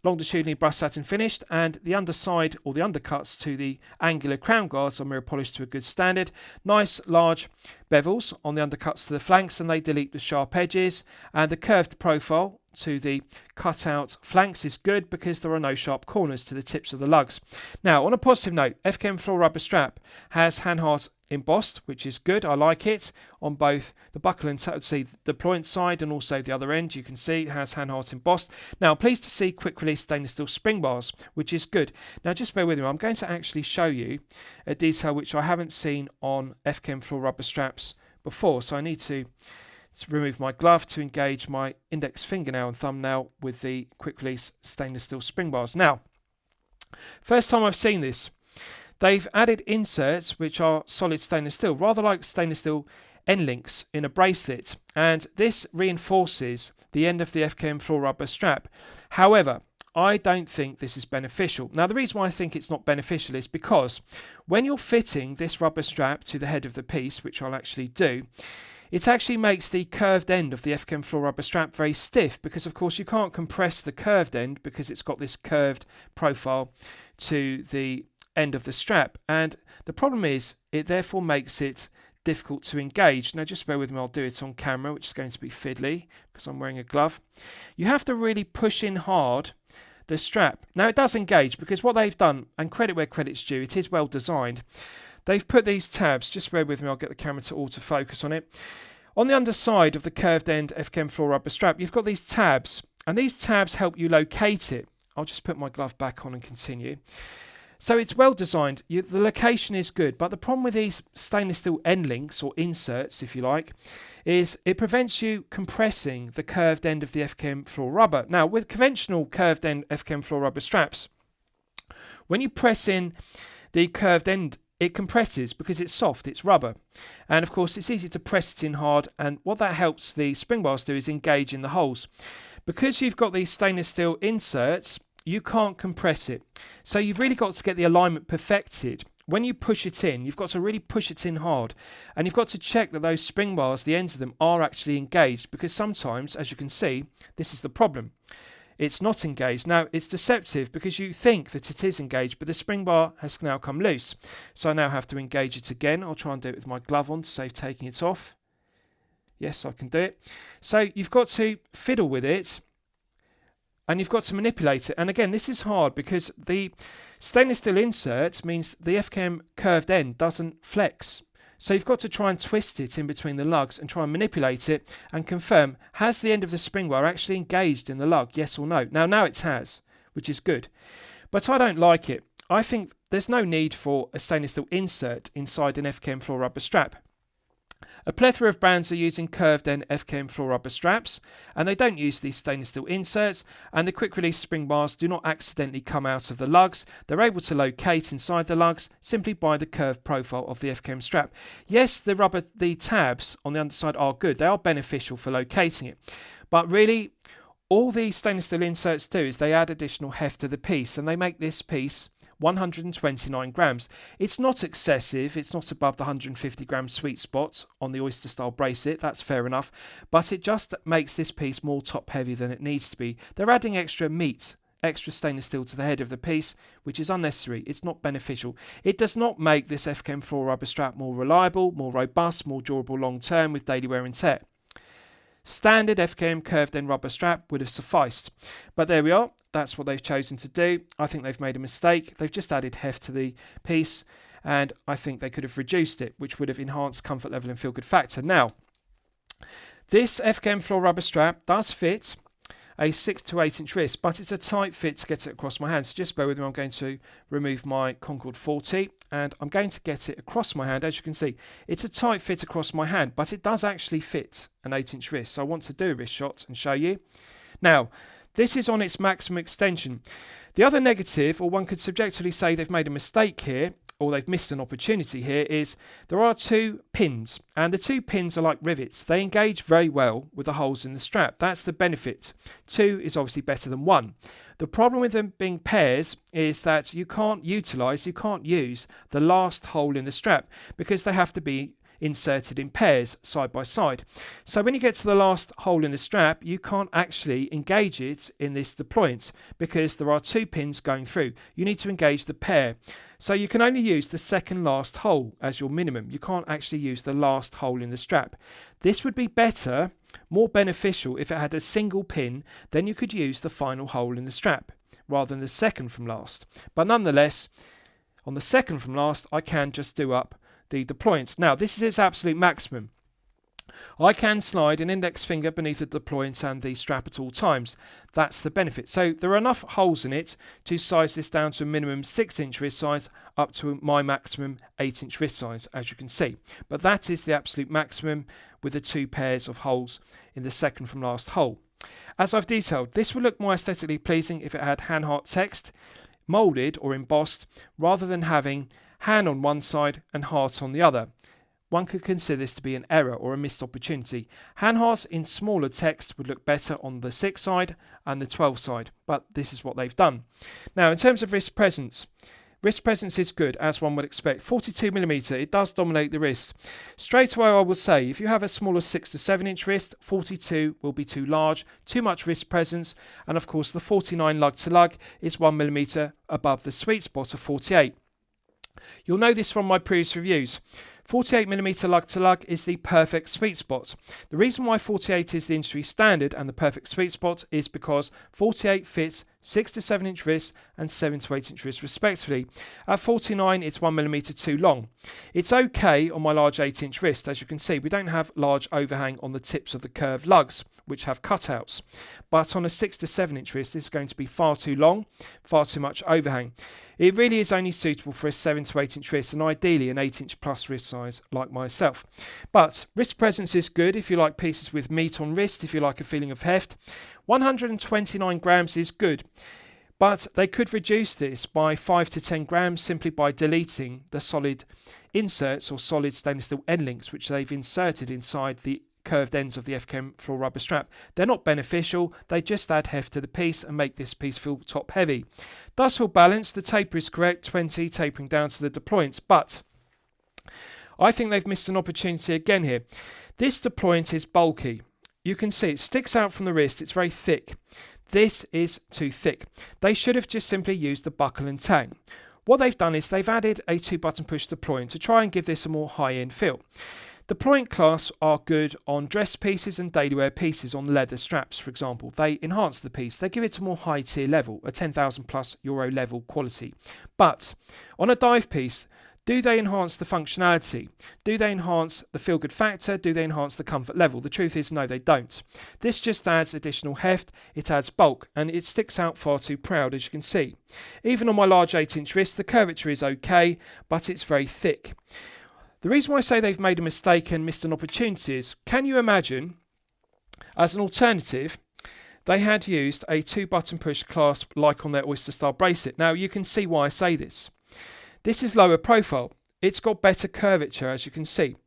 longitudinally brushed satin finished, and the underside or the undercuts to the angular crown guards are mirror polished to a good standard. Nice large bevels on the undercuts to the flanks, and they delete the sharp edges, and the curved profile to the cutout flanks is good because there are no sharp corners to the tips of the lugs. Now, on a positive note, FKM floor rubber strap has Hanhart embossed, which is good. I like it on both the buckle and see the point side and also the other end. You can see it has Hanhart embossed. Now, I'm pleased to see quick release stainless steel spring bars, which is good. Now, just bear with me. I'm going to actually show you a detail which I haven't seen on FKM floor rubber straps before. So I need to remove my glove to engage my index fingernail and thumbnail with the quick release stainless steel spring bars. Now, first time I've seen this. They've added inserts which are solid stainless steel, rather like stainless steel end links in a bracelet, and this reinforces the end of the FKM floor rubber strap. However, I don't think this is beneficial. Now, the reason why I think it's not beneficial is because when you're fitting this rubber strap to the head of the piece, which I'll actually do, it actually makes the curved end of the FKM floor rubber strap very stiff because, of course, you can't compress the curved end because it's got this curved profile to the end of the strap. And the problem is it therefore makes it difficult to engage. Now, just bear with me. I'll do it on camera, which is going to be fiddly because I'm wearing a glove. You have to really push in hard the strap. Now, it does engage because what they've done, and credit where credit's due, it is well designed. They've put these tabs, just bear with me, I'll get the camera to autofocus on it. On the underside of the curved end FKM floor rubber strap, you've got these tabs, and these tabs help you locate it. I'll just put my glove back on and continue. So it's well designed, the location is good, but the problem with these stainless steel end links, or inserts if you like, is it prevents you compressing the curved end of the FKM floor rubber. Now, with conventional curved end FKM floor rubber straps, when you press in the curved end, it compresses because it's soft, it's rubber. And of course, it's easy to press it in hard, and what that helps the spring bars do is engage in the holes. Because you've got these stainless steel inserts, you can't compress it. So you've really got to get the alignment perfected. When you push it in, you've got to really push it in hard. And you've got to check that those spring bars, the ends of them, are actually engaged, because sometimes, as you can see, this is the problem. It's not engaged. Now, it's deceptive because you think that it is engaged, but the spring bar has now come loose. So I now have to engage it again. I'll try and do it with my glove on to save taking it off. Yes, I can do it. So you've got to fiddle with it, and you've got to manipulate it. And again, this is hard because the stainless steel insert means the FKM curved end doesn't flex. So you've got to try and twist it in between the lugs and try and manipulate it and confirm, has the end of the spring bar actually engaged in the lug, yes or no? Now it has, which is good. But I don't like it. I think there's no need for a stainless steel insert inside an FKM floor rubber strap. A plethora of brands are using curved end FKM floor rubber straps, and they don't use these stainless steel inserts, and the quick release spring bars do not accidentally come out of the lugs. They're able to locate inside the lugs simply by the curved profile of the FKM strap. Yes, the tabs on the underside are good. They are beneficial for locating it. But really, all these stainless steel inserts do is they add additional heft to the piece, and they make this piece 129 grams. It's not excessive, it's not above the 150 gram sweet spot on the oyster style bracelet, that's fair enough, but it just makes this piece more top heavy than it needs to be. They're adding extra meat, extra stainless steel to the head of the piece, which is unnecessary. It's not beneficial. It does not make this FKM floor rubber strap more reliable, more robust, more durable long term with daily wear and tear. Standard FKM curved end rubber strap would have sufficed. But there we are. That's what they've chosen to do. I think they've made a mistake. They've just added heft to the piece, and I think they could have reduced it, which would have enhanced comfort level and feel good factor. Now, this FKM floor rubber strap does fit a 6 to 8 inch wrist, but it's a tight fit to get it across my hand. So just bear with me. I'm going to remove my Concord 40 and I'm going to get it across my hand. As you can see, it's a tight fit across my hand, but it does actually fit an 8 inch wrist. So I want to do a wrist shot and show you. Now, this is on its maximum extension. The other negative, or one could subjectively say they've made a mistake here, or they've missed an opportunity here, is there are 2 pins, and the 2 pins are like rivets. They engage very well with the holes in the strap. That's the benefit. 2 is obviously better than 1. The problem with them being pairs is that you can't use the last hole in the strap because they have to be inserted in pairs side by side. So when you get to the last hole in the strap, you can't actually engage it in this deployant because there are 2 pins going through. You need to engage the pair. So you can only use the second last hole as your minimum. You can't actually use the last hole in the strap. This would be better, more beneficial if it had a single pin, then you could use the final hole in the strap rather than the second from last. But nonetheless, on the second from last, I can just do up the deployant. Now, this is its absolute maximum. I can slide an index finger beneath the deployant and the strap at all times. That's the benefit. So there are enough holes in it to size this down to a minimum 6-inch wrist size up to my maximum 8-inch wrist size, as you can see. But that is the absolute maximum with the 2 pairs of holes in the second from last hole. As I've detailed, this would look more aesthetically pleasing if it had Hanhart text, moulded or embossed, rather than having Han on one side and Heart on the other. One could consider this to be an error or a missed opportunity. Hanhart in smaller text would look better on the 6 side and the 12 side, but this is what they've done. Now, in terms of wrist presence is good, as one would expect. 42mm, it does dominate the wrist. Straight away I will say, if you have a smaller 6 to 7-inch wrist, 42 will be too large, too much wrist presence, and of course the 49 lug to lug is 1mm above the sweet spot of 48. You'll know this from my previous reviews. 48mm lug to lug is the perfect sweet spot. The reason why 48 is the industry standard and the perfect sweet spot is because 48 fits 6 to 7-inch wrists and 7 to 8-inch wrists respectively. At 49 it's 1mm too long. It's okay on my large 8-inch wrist. As you can see, we don't have large overhang on the tips of the curved lugs, which have cutouts. But on a 6 to 7-inch wrist, this is going to be far too long, far too much overhang. It really is only suitable for a 7 to 8-inch wrist and ideally an 8-inch plus wrist size like myself. But wrist presence is good if you like pieces with meat on wrist, if you like a feeling of heft. 129 grams is good, but they could reduce this by 5 to 10 grams simply by deleting the solid inserts or solid stainless steel end links which they've inserted inside the curved ends of the FKM floor rubber strap. They're not beneficial, they just add heft to the piece and make this piece feel top heavy. Does feel balanced, the taper is correct, 20 tapering down to the deployants, but I think they've missed an opportunity again here. This deployant is bulky. You can see it sticks out from the wrist, it's very thick. This is too thick. They should have just simply used the buckle and tang. What they've done is they've added a 2-button push deployant to try and give this a more high-end feel. Deployant clasps are good on dress pieces and daily wear pieces on leather straps, for example. They enhance the piece. They give it a more high tier level, a 10,000 plus euro level quality. But on a dive piece, do they enhance the functionality? Do they enhance the feel good factor? Do they enhance the comfort level? The truth is no, they don't. This just adds additional heft, it adds bulk, and it sticks out far too proud, as you can see. Even on my large 8-inch wrist, the curvature is okay, but it's very thick. The reason why I say they've made a mistake and missed an opportunity is, can you imagine, as an alternative, they had used a 2-button push clasp like on their Oyster style bracelet. Now you can see why I say this. This is lower profile. It's got better curvature, as you can see.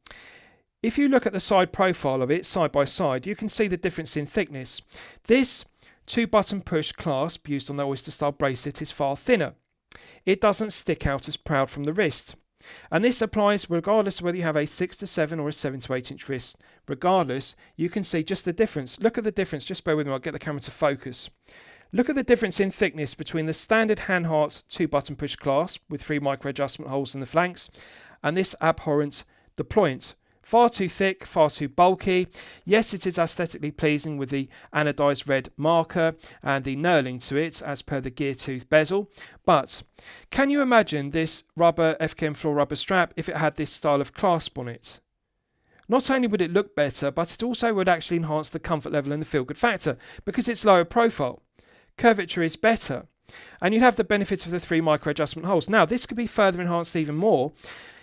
If you look at the side profile of it, side by side, you can see the difference in thickness. This 2-button push clasp used on the Oyster style bracelet is far thinner. It doesn't stick out as proud from the wrist. And this applies regardless of whether you have a 6 to 7 or a 7 to 8-inch wrist. Regardless, you can see just the difference. Look at the difference. Just bear with me, I'll get the camera to focus. Look at the difference in thickness between the standard Hanhart 2-button push clasp with 3 micro adjustment holes in the flanks and this abhorrent deployant. Far too thick, far too bulky. Yes, it is aesthetically pleasing with the anodized red marker and the knurling to it as per the gear tooth bezel. But can you imagine this rubber FKM floor rubber strap if it had this style of clasp on it? Not only would it look better, but it also would actually enhance the comfort level and the feel good factor because it's lower profile. Curvature is better. And you have the benefits of the 3 micro adjustment holes. Now, this could be further enhanced even more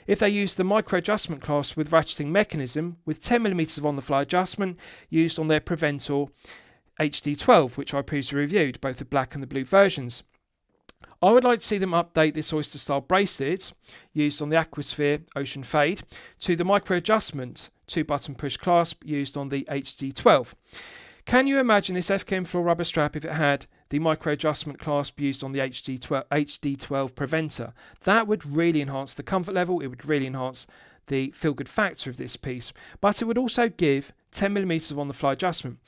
if they use the micro adjustment clasp with ratcheting mechanism with 10mm of on-the-fly adjustment used on their Preventor HD12, which I previously reviewed, both the black and the blue versions. I would like to see them update this oyster style bracelet used on the Aquasphere Ocean Fade to the micro adjustment 2-button push clasp used on the HD12. Can you imagine this FKM floor rubber strap if it had the micro adjustment clasp used on the HD12 preventer? That would really enhance the comfort level, it would really enhance the feel good factor of this piece, but it would also give 10mm of on the fly adjustment.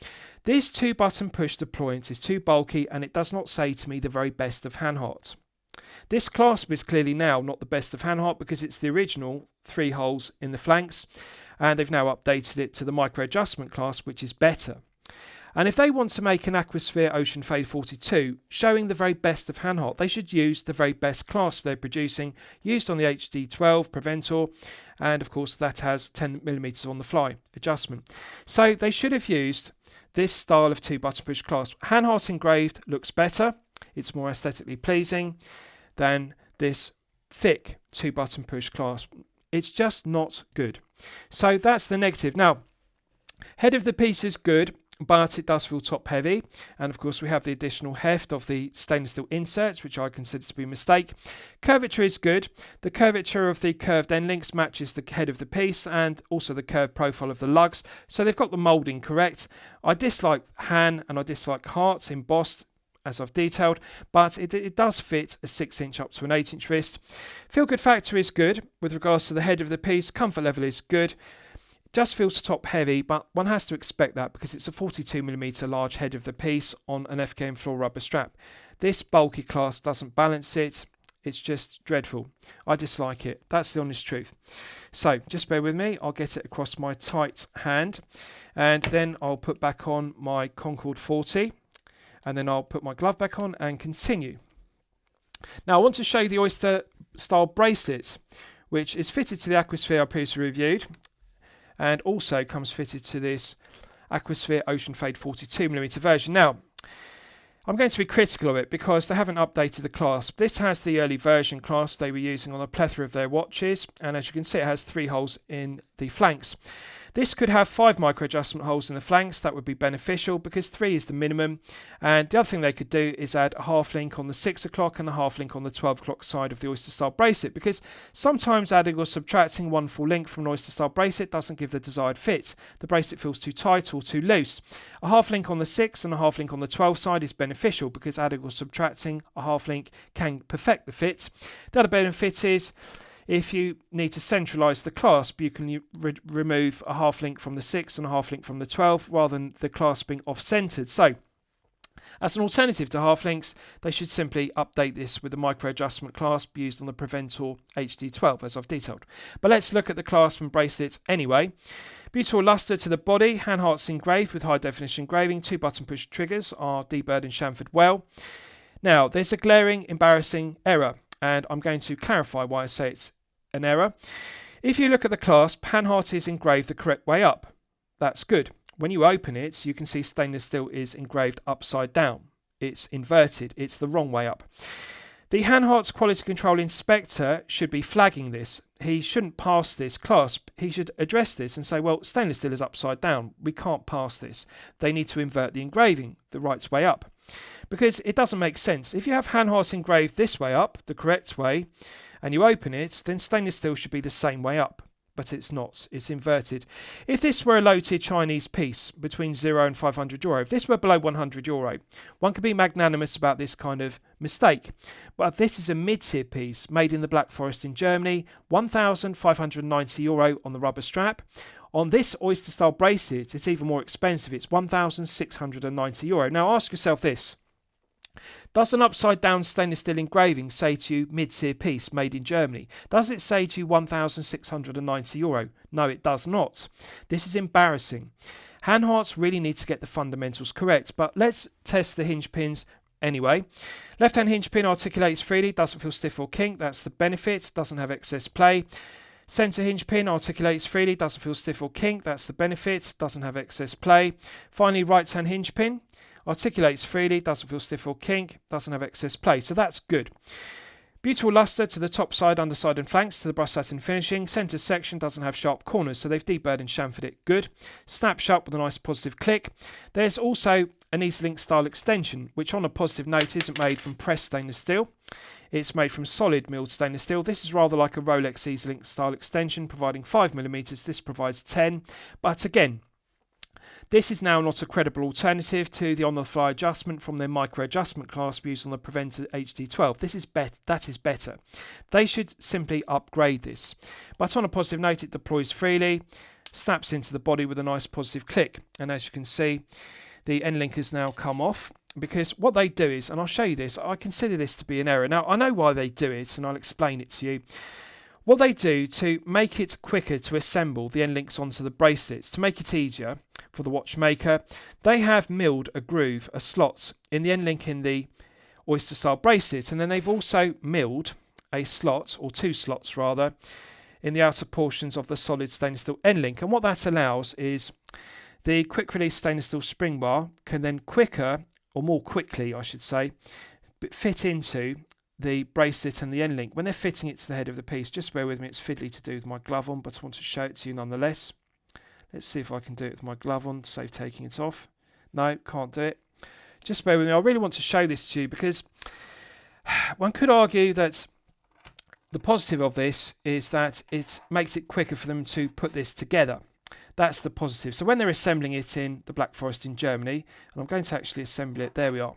This 2-button push deployment is too bulky and it does not say to me the very best of Hanhart. This clasp is clearly now not the best of Hanhart because it's the original 3 holes in the flanks, and they've now updated it to the micro adjustment clasp, which is better. And if they want to make an Aquasphere Ocean Fade 42 showing the very best of Hanhart, they should use the very best clasp they're producing, used on the HD12 Preventor, and of course that has 10mm on the fly adjustment. So they should have used this style of 2-button push clasp. Hanhart engraved looks better, it's more aesthetically pleasing than this thick 2-button push clasp. It's just not good. So that's the negative. Now, head of the piece is good, but it does feel top heavy, and of course we have the additional heft of the stainless steel inserts, which I consider to be a mistake. Curvature is good. The curvature of the curved end links matches the head of the piece and also the curved profile of the lugs, so they've got the moulding correct. I dislike Han and I dislike Heart embossed, as I've detailed, but it does fit a 6-inch up to an 8-inch wrist. Feel good factor is good with regards to the head of the piece. Comfort level is good. Just feels top heavy, but one has to expect that because it's a 42mm large head of the piece on an FKM floor rubber strap. This bulky clasp doesn't balance it. It's just dreadful. I dislike it. That's the honest truth. So just bear with me. I'll get it across my tight hand, and then I'll put back on my Concord 40, and then I'll put my glove back on and continue. Now I want to show you the oyster style bracelet, which is fitted to the Aquasphere I previously reviewed, and also comes fitted to this Aquasphere Ocean Fade 42mm version. Now, I'm going to be critical of it because they haven't updated the clasp. This has the early version clasp they were using on a plethora of their watches, and as you can see it has 3 holes in the flanks. This could have 5 micro adjustment holes in the flanks. That would be beneficial because 3 is the minimum. And the other thing they could do is add a half link on the 6 o'clock and a half link on the 12 o'clock side of the oyster style bracelet, because sometimes adding or subtracting one full link from an oyster style bracelet doesn't give the desired fit. The bracelet feels too tight or too loose. A half link on the 6 and a half link on the 12 side is beneficial because adding or subtracting a half link can perfect the fit. The other benefit is, if you need to centralise the clasp, you can remove a half link from the 6 and a half link from the 12 rather than the clasp being off-centred. So, as an alternative to half links, they should simply update this with the micro adjustment clasp used on the Preventor HD12, as I've detailed. But let's look at the clasp and bracelet anyway. Beautiful lustre to the body, Hanhart's engraved with high definition engraving, 2-button push triggers are deburred and chamfered well. Now, there's a glaring, embarrassing error, and I'm going to clarify why I say it's an error. If you look at the clasp, Hanhart is engraved the correct way up. That's good. When you open it, you can see stainless steel is engraved upside down. It's inverted. It's the wrong way up. The Hanhart's quality control inspector should be flagging this. He shouldn't pass this clasp. He should address this and say, well, stainless steel is upside down. We can't pass this. They need to invert the engraving the right way up, because it doesn't make sense. If you have Hanhart engraved this way up, the correct way, and you open it, then stainless steel should be the same way up. But it's not. It's inverted. If this were a low-tier Chinese piece between €0 and €500, if this were below €100, one could be magnanimous about this kind of mistake. But this is a mid-tier piece made in the Black Forest in Germany, €1,590 on the rubber strap. On this oyster-style bracelet, it's even more expensive. It's €1,690. Now ask yourself this. Does an upside-down stainless steel engraving say to you mid-tier piece made in Germany? Does it say to you €1,690? No, it does not. This is embarrassing. Hanhart's really need to get the fundamentals correct, but let's test the hinge pins anyway. Left-hand hinge pin articulates freely, doesn't feel stiff or kink. That's the benefit. Doesn't have excess play. Centre hinge pin articulates freely, doesn't feel stiff or kink. That's the benefit. Doesn't have excess play. Finally, right-hand hinge pin articulates freely, doesn't feel stiff or kink, doesn't have excess play. So that's good. Beautiful lustre to the top side, underside and flanks to the brush satin finishing. Centre section doesn't have sharp corners, so they've deburred and chamfered it good. Snap shut with a nice positive click. There's also an EasyLink style extension, which on a positive note isn't made from pressed stainless steel. It's made from solid milled stainless steel. This is rather like a Rolex EasyLink style extension, providing 5mm. This provides 10. But again, this is now not a credible alternative to the on-the-fly adjustment from their micro adjustment clasp used on the Preventer HD12. That is better. They should simply upgrade this. But on a positive note, it deploys freely, snaps into the body with a nice positive click. And as you can see, the end link has now come off, because what they do is, and I'll show you this, I consider this to be an error. Now, I know why they do it, and I'll explain it to you. What they do to make it quicker to assemble the end links onto the bracelets, to make it easier for the watchmaker, they have milled a groove, a slot, in the end link in the oyster style bracelet, and then they've also milled a slot, or two slots rather, in the outer portions of the solid stainless steel end link. And what that allows is the quick release stainless steel spring bar can then quicker, or more quickly I should say, fit into the bracelet and the end link. When they're fitting it to the head of the piece, just bear with me, it's fiddly to do with my glove on, but I want to show it to you nonetheless. Let's see if I can do it with my glove on, save taking it off. No, can't do it. Just bear with me, I really want to show this to you, because one could argue that the positive of this is that it makes it quicker for them to put this together. That's the positive. So when they're assembling it in the Black Forest in Germany, and I'm going to actually assemble it, there we are.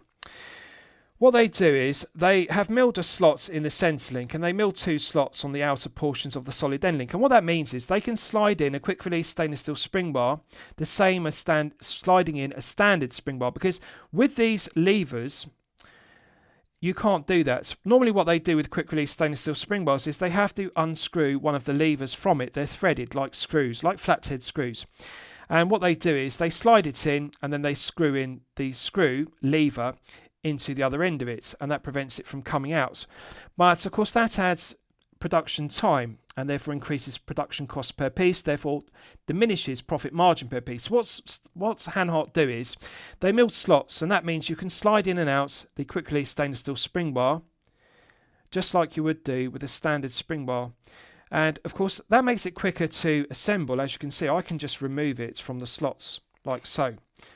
What they do is they have milled a slot in the centre link, and they mill two slots on the outer portions of the solid end link. And what that means is they can slide in a quick release stainless steel spring bar, the same as sliding in a standard spring bar, because with these levers, you can't do that. Normally what they do with quick release stainless steel spring bars is they have to unscrew one of the levers from it. They're threaded like screws, like flathead screws. And what they do is they slide it in, and then they screw in the screw lever into the other end of it, and that prevents it from coming out. But of course that adds production time, and therefore increases production cost per piece, therefore diminishes profit margin per piece. What's Hanhart do is they mill slots, and that means you can slide in and out the quick release stainless steel spring bar just like you would do with a standard spring bar. And of course that makes it quicker to assemble. As you can see, I can just remove it from the slots like so.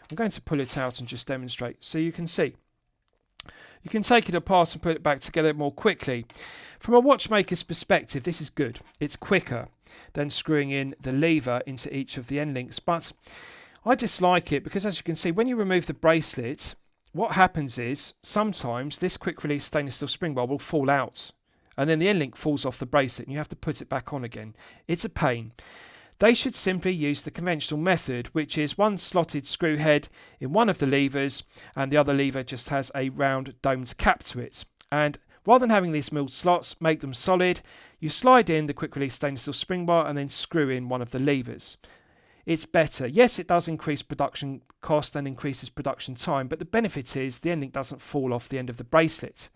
I'm going to pull it out and just demonstrate so you can see. You can take it apart and put it back together more quickly. From a watchmaker's perspective, this is good. It's quicker than screwing in the lever into each of the end links. But I dislike it because, as you can see, when you remove the bracelet, what happens is sometimes this quick release stainless steel spring bar will fall out, and then the end link falls off the bracelet and you have to put it back on again. It's a pain. They should simply use the conventional method, which is one slotted screw head in one of the levers, and the other lever just has a round domed cap to it. And rather than having these milled slots, make them solid, you slide in the quick release stainless steel spring bar and then screw in one of the levers. It's better. Yes, it does increase production cost and increases production time, but the benefit is the end link doesn't fall off the end of the bracelet.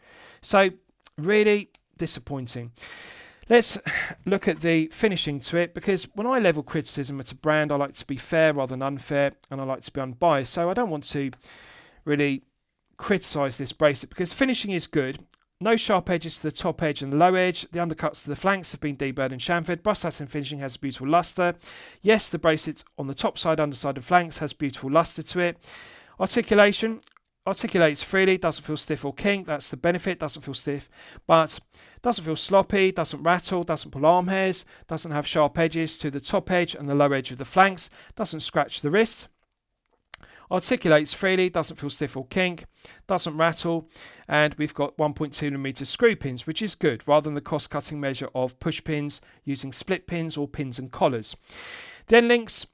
So really disappointing. Let's look at the finishing to it, because when I level criticism at a brand, I like to be fair rather than unfair, and I like to be unbiased. So I don't want to really criticise this bracelet because finishing is good. No sharp edges to the top edge and the low edge. The undercuts to the flanks have been deburred and chamfered. Brushed satin finishing has beautiful lustre. Yes, the bracelet on the top side, underside and flanks has beautiful lustre to it. Articulation. Articulates freely, doesn't feel stiff or kink. That's the benefit, doesn't feel stiff, but doesn't feel sloppy, doesn't rattle, doesn't pull arm hairs, doesn't have sharp edges to the top edge and the low edge of the flanks, doesn't scratch the wrist. Articulates freely, doesn't feel stiff or kink, doesn't rattle, and we've got 1.2mm screw pins, which is good, rather than the cost-cutting measure of push pins using split pins or pins and collars. The end links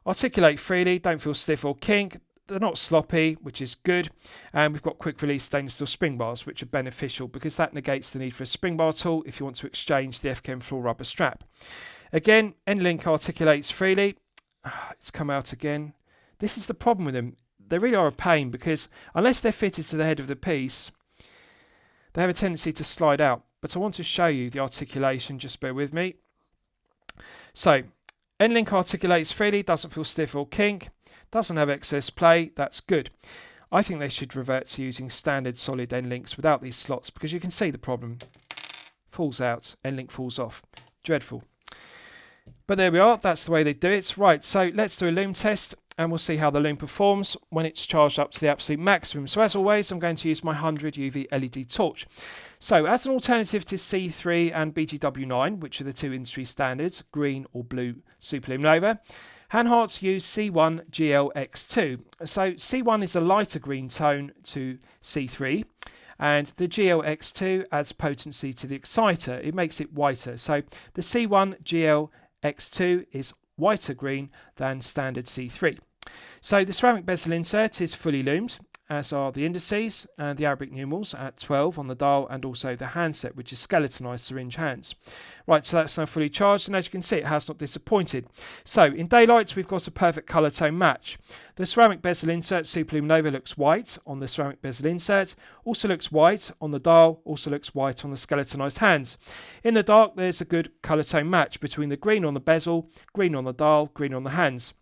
articulate freely, don't feel stiff or kink. They're not sloppy, which is good, and we've got quick release stainless steel spring bars, which are beneficial because that negates the need for a spring bar tool if you want to exchange the FKM floor rubber strap. Again, end link articulates freely. It's come out again. This is the problem with them. They really are a pain because unless they're fitted to the head of the piece, they have a tendency to slide out. But I want to show you the articulation, just bear with me. So, end link articulates freely, doesn't feel stiff or kink. Doesn't have excess play, that's good. I think they should revert to using standard solid end links without these slots because you can see the problem. Falls out, end link falls off. Dreadful. But there we are, that's the way they do it. Right, so let's do a lume test. and we'll see how the Lume performs when it's charged up to the absolute maximum. So as always, I'm going to use my 100 UV LED torch. So as an alternative to C3 and BGW9, which are the two industry standards, green or blue superluminova, Hanhart's use C1 GLX2. So C1 is a lighter green tone to C3, and the GLX2 adds potency to the exciter. It makes it whiter. So the C1 GLX2 is whiter green than standard C3. So the ceramic bezel insert is fully lumed, as are the indices and the Arabic numerals at 12 on the dial, and also the handset, which is skeletonized syringe hands. Right, so that's now fully charged, and as you can see, it has not disappointed. So in daylights, we've got a perfect colour tone match. The ceramic bezel insert superluminova looks white on the ceramic bezel insert, also looks white on the dial, also looks white on the skeletonized hands. In the dark, there's a good colour tone match between the green on the bezel, green on the dial, green on the hands.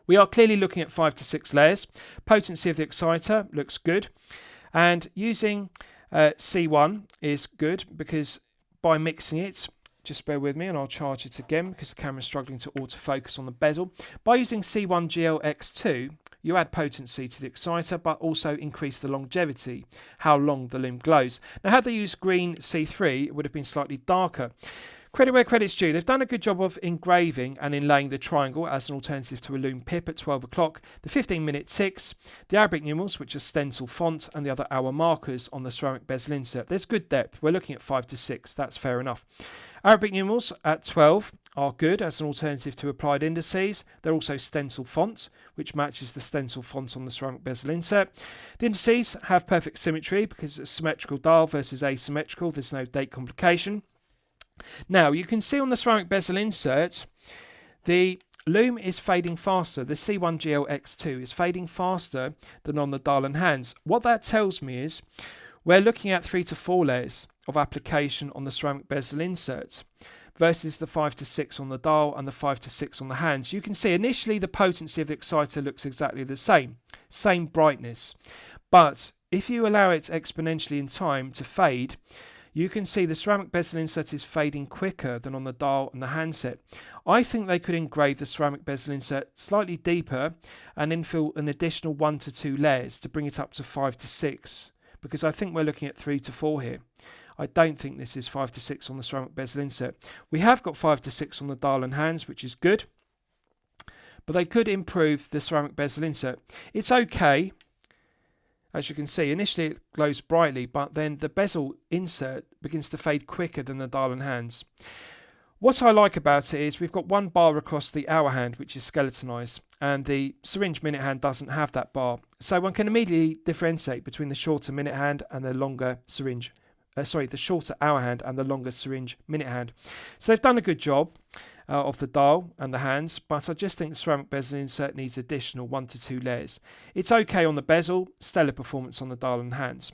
We are clearly looking at 5 to 6 layers. Potency of the exciter looks good. And using C1 is good because by mixing it, just bear with me and I'll charge it again because the camera's struggling to autofocus on the bezel. By using C1 GLX2, you add potency to the exciter but also increase the longevity, how long the lume glows. Now, had they used green C3, it would have been slightly darker. Credit where credit's due. They've done a good job of engraving and inlaying the triangle as an alternative to a Lume pip at 12 o'clock, the 15-minute ticks, the Arabic numerals, which are stencil font, and the other hour markers on the ceramic bezel insert. There's good depth. We're looking at 5 to 6. That's fair enough. Arabic numerals at 12 are good as an alternative to applied indices. They're also stencil font, which matches the stencil font on the ceramic bezel insert. The indices have perfect symmetry because it's a symmetrical dial versus asymmetrical. There's no date complication. Now, you can see on the ceramic bezel insert, the lume is fading faster. The C1 GLX2 is fading faster than on the dial and hands. What that tells me is we're looking at 3 to 4 layers of application on the ceramic bezel insert versus the 5 to 6 on the dial and the 5 to 6 on the hands. You can see initially the potency of the exciter looks exactly the same brightness. But if you allow it exponentially in time to fade, you can see the ceramic bezel insert is fading quicker than on the dial and the handset. I think they could engrave the ceramic bezel insert slightly deeper and infill an additional 1 to 2 layers to bring it up to 5 to 6, because I think we're looking at 3 to 4 here. I don't think this is 5 to 6 on the ceramic bezel insert. We have got 5 to 6 on the dial and hands, which is good, but they could improve the ceramic bezel insert. It's okay. As you can see, initially it glows brightly, but then the bezel insert begins to fade quicker than the dial and hands. What I like about it is we've got one bar across the hour hand, which is skeletonized, and the syringe minute hand doesn't have that bar. So one can immediately differentiate between the shorter minute hand and the longer syringe. The shorter hour hand and the longer syringe minute hand. So they've done a good job of the dial and the hands, but I just think the ceramic bezel insert needs additional 1 to 2 layers. It's okay on the bezel, stellar performance on the dial and hands.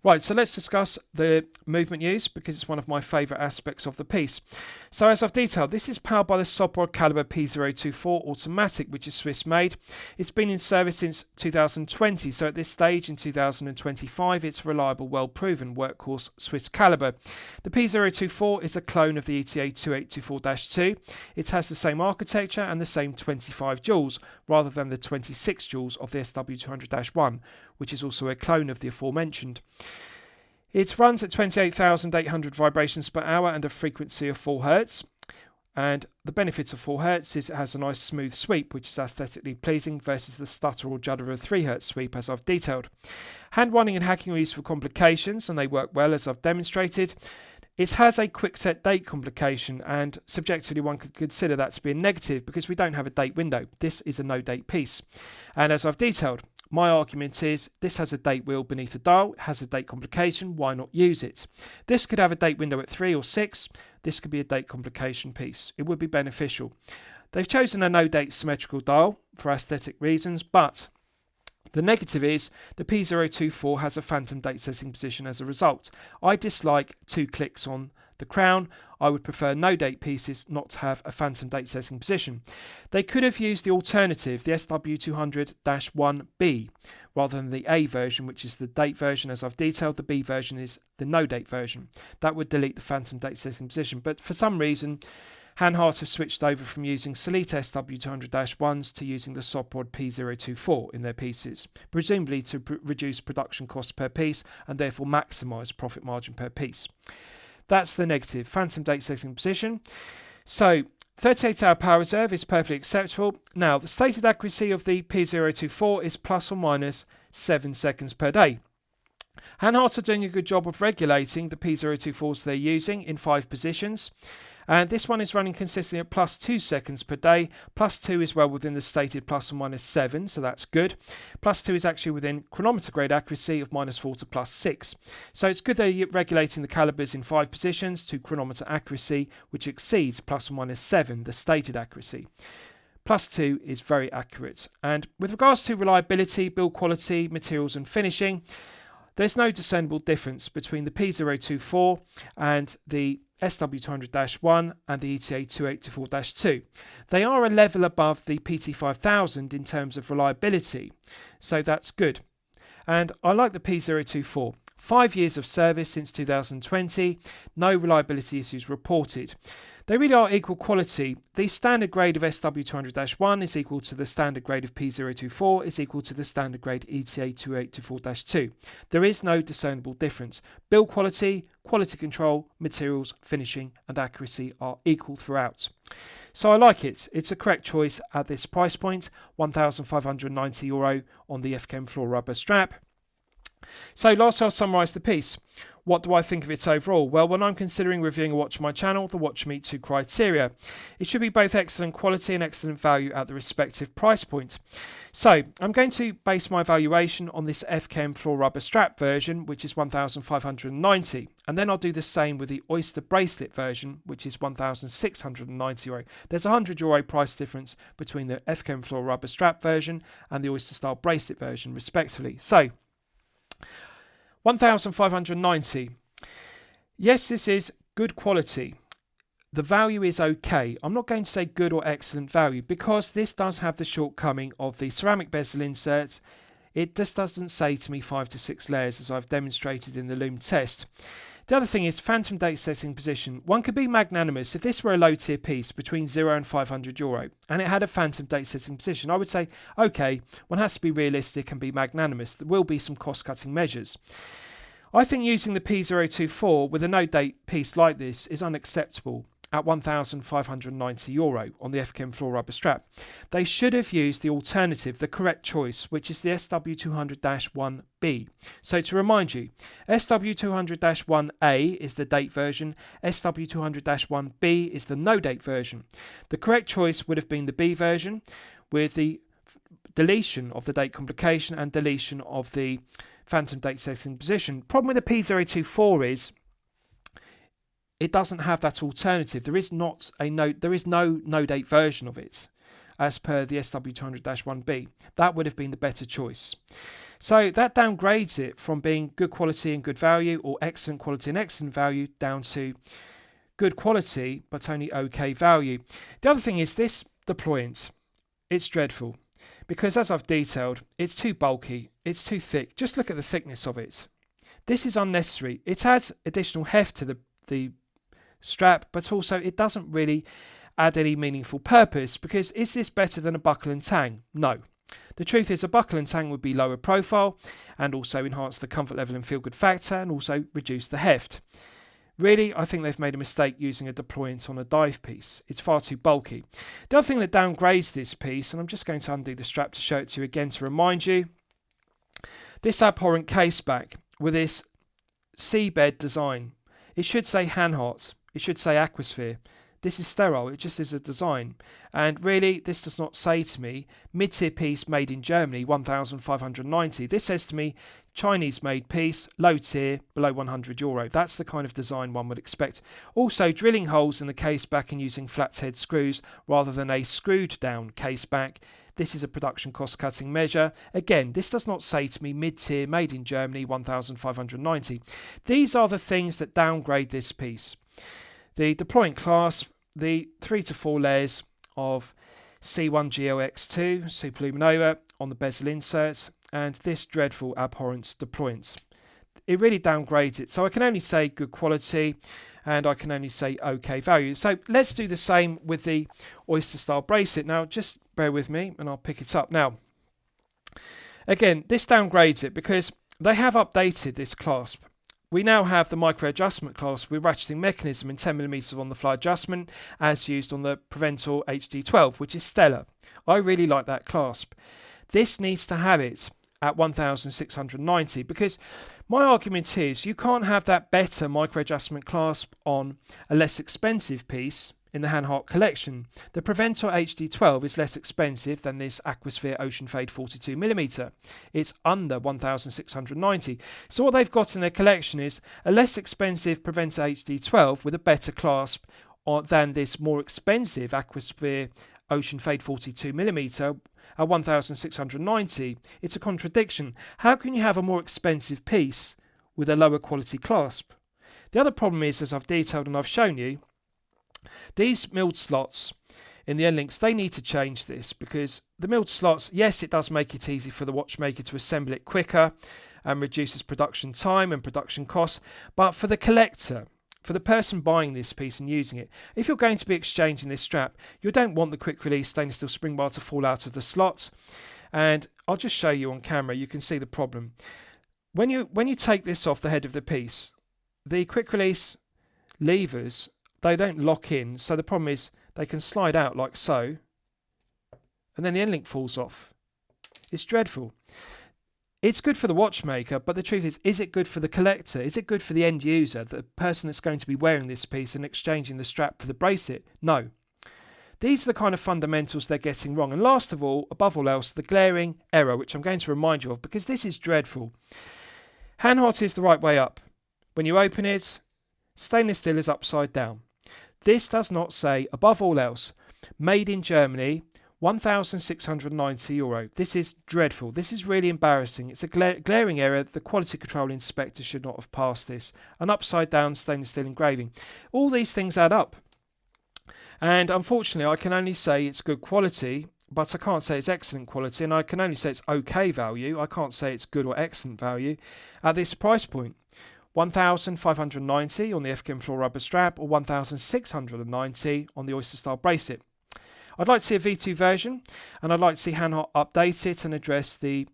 Right, so let's discuss the movement use because it's one of my favourite aspects of the piece. So as I've detailed, this is powered by the Sobrod caliber P024 automatic, which is Swiss made. It's been in service since 2020, so at this stage in 2025 it's reliable, well proven workhorse Swiss caliber. The P024 is a clone of the ETA 2824-2. It has the same architecture and the same 25 joules rather than the 26 joules of the SW200-1, which is also a clone of the aforementioned. It runs at 28,800 vibrations per hour and a frequency of 4 Hz. And the benefit of 4 Hz is it has a nice smooth sweep, which is aesthetically pleasing versus the stutter or judder of a 3 Hz sweep, as I've detailed. Hand winding and hacking are used for complications, and they work well, as I've demonstrated. It has a quick set date complication, and subjectively one could consider that to be a negative because we don't have a date window. This is a no date piece. And as I've detailed, my argument is this has a date wheel beneath the dial, it has a date complication, why not use it? This could have a date window at 3 or 6, this could be a date complication piece. It would be beneficial. They've chosen a no date symmetrical dial for aesthetic reasons, but the negative is the P024 has a phantom date setting position as a result. I dislike 2 clicks on the crown. I would prefer no date pieces not to have a phantom date setting position. They could have used the alternative, the SW200-1B, rather than the A version, which is the date version as I've detailed. The B version is the no date version. That would delete the phantom date setting position. But for some reason, Hanhart have switched over from using Salita SW200-1s to using the Soprod P024 in their pieces, presumably to reduce production costs per piece and therefore maximise profit margin per piece. That's the negative. Phantom date setting position. So 38-hour power reserve is perfectly acceptable. Now, the stated accuracy of the P024 is plus or minus 7 seconds per day. Hanhart are doing a good job of regulating the P024s they're using in 5 positions. And this one is running consistently at plus 2 seconds per day. Plus 2 is well within the stated plus or minus 7, so that's good. Plus 2 is actually within chronometer grade accuracy of minus 4 to plus 6. So it's good they're regulating the calibers in 5 positions to chronometer accuracy, which exceeds plus or minus 7, the stated accuracy. Plus 2 is very accurate. And with regards to reliability, build quality, materials and finishing, there's no discernible difference between the P024 and the SW200-1 and the ETA 2824-2. They are a level above the PT5000 in terms of reliability, so that's good. And I like the P024. 5 years of service since 2020, no reliability issues reported. They really are equal quality. The standard grade of SW200-1 is equal to the standard grade of P024 is equal to the standard grade ETA 2824-2. There is no discernible difference. Build quality, quality control, materials, finishing and accuracy are equal throughout. So I like it. It's a correct choice at this price point, €1,590 on the FKM floor rubber strap. So lastly, I'll summarise the piece. What do I think of it overall? Well, when I'm considering reviewing a watch on my channel, the watch meets 2 criteria. It should be both excellent quality and excellent value at the respective price point. So I'm going to base my valuation on this FKM floor rubber strap version, which is €1,590, and then I'll do the same with the Oyster bracelet version, which is €1,690. There's a €100 price difference between the FKM floor rubber strap version and the Oyster style bracelet version, respectively. So 1,590. Yes, this is good quality. The value is okay. I'm not going to say good or excellent value because this does have the shortcoming of the ceramic bezel inserts. It just doesn't say to me 5 to 6 layers as I've demonstrated in the Lume test. The other thing is phantom date setting position. One could be magnanimous. If this were a low tier piece between €0 and €500 and it had a phantom date setting position, I would say, okay, one has to be realistic and be magnanimous. There will be some cost cutting measures. I think using the P024 with a no date piece like this is unacceptable at €1,590 on the FKM floor rubber strap. They should have used the alternative, the correct choice, which is the SW200-1B. So to remind you, SW200-1A is the date version, SW200-1B is the no date version. The correct choice would have been the B version with the deletion of the date complication and deletion of the phantom date setting position. Problem with the P024 is it doesn't have that alternative. There is no no date version of it as per the SW200-1B. That would have been the better choice. So that downgrades it from being good quality and good value or excellent quality and excellent value down to good quality but only okay value. The other thing is this deployant. It's dreadful because as I've detailed, it's too bulky, it's too thick. Just look at the thickness of it. This is unnecessary. It adds additional heft to the strap, but also it doesn't really add any meaningful purpose because is this better than a buckle and tang? No. The truth is a buckle and tang would be lower profile and also enhance the comfort level and feel good factor and also reduce the heft. Really, I think they've made a mistake using a deployant on a dive piece. It's far too bulky. The other thing that downgrades this piece, and I'm just going to undo the strap to show it to you again to remind you, this abhorrent caseback with this seabed design. It should say Hanhart. It should say Aquasphere. This is sterile. It just is a design. And really, this does not say to me mid-tier piece made in Germany, 1,590. This says to me Chinese-made piece, low tier, below €100. That's the kind of design one would expect. Also, drilling holes in the case back and using flathead screws rather than a screwed-down case back. This is a production cost-cutting measure. Again, this does not say to me mid-tier, made in Germany, 1,590. These are the things that downgrade this piece. The deployant clasp, the 3 to 4 layers of C1GLX2 Superluminova on the bezel insert, and this dreadful abhorrent deployant. It really downgrades it. So I can only say good quality and I can only say OK value. So let's do the same with the oyster style bracelet. Now just bear with me and I'll pick it up. Now again, this downgrades it because they have updated this clasp. We now have the micro adjustment clasp with ratcheting mechanism and 10mm on the fly adjustment as used on the Preventor HD12, which is stellar. I really like that clasp. This needs to have it at 1690 because my argument is you can't have that better micro adjustment clasp on a less expensive piece in the Hanhart collection. The Preventor HD12 is less expensive than this Aquasphere Ocean Fade 42mm. It's under 1690. So what they've got in their collection is a less expensive Preventor HD12 with a better clasp than this more expensive Aquasphere Ocean Fade 42mm at 1690. It's a contradiction. How can you have a more expensive piece with a lower quality clasp? The other problem is, as I've detailed and I've shown you, these milled slots in the end links, they need to change this because the milled slots, yes, it does make it easy for the watchmaker to assemble it quicker and reduces production time and production costs, but for the collector, for the person buying this piece and using it, if you're going to be exchanging this strap, you don't want the quick release stainless steel spring bar to fall out of the slot. And I'll just show you on camera, you can see the problem. When you take this off the head of the piece, the quick release levers, they don't lock in, so the problem is they can slide out like so, and then the end link falls off. It's dreadful. It's good for the watchmaker, but the truth is it good for the collector? Is it good for the end user, the person that's going to be wearing this piece and exchanging the strap for the bracelet? No. These are the kind of fundamentals they're getting wrong. And last of all, above all else, the glaring error, which I'm going to remind you of, because this is dreadful. Hanhart is the right way up. When you open it, stainless steel is upside down. This does not say, above all else, made in Germany, €1,690. This is dreadful. This is really embarrassing. It's a glaring error. The quality control inspector should not have passed this. An upside down stainless steel engraving. All these things add up. And unfortunately, I can only say it's good quality, but I can't say it's excellent quality, and I can only say it's okay value. I can't say it's good or excellent value at this price point. 1,590 on the FKM floor rubber strap or 1,690 on the oyster style bracelet. I'd like to see a V2 version, and I'd like to see Hanhart update it and address the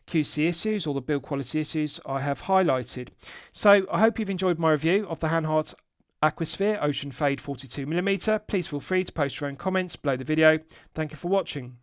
QC issues or the build quality issues I have highlighted. So I hope you've enjoyed my review of the Hanhart Aquasphere Ocean Fade 42mm. Please feel free to post your own comments below the video. Thank you for watching.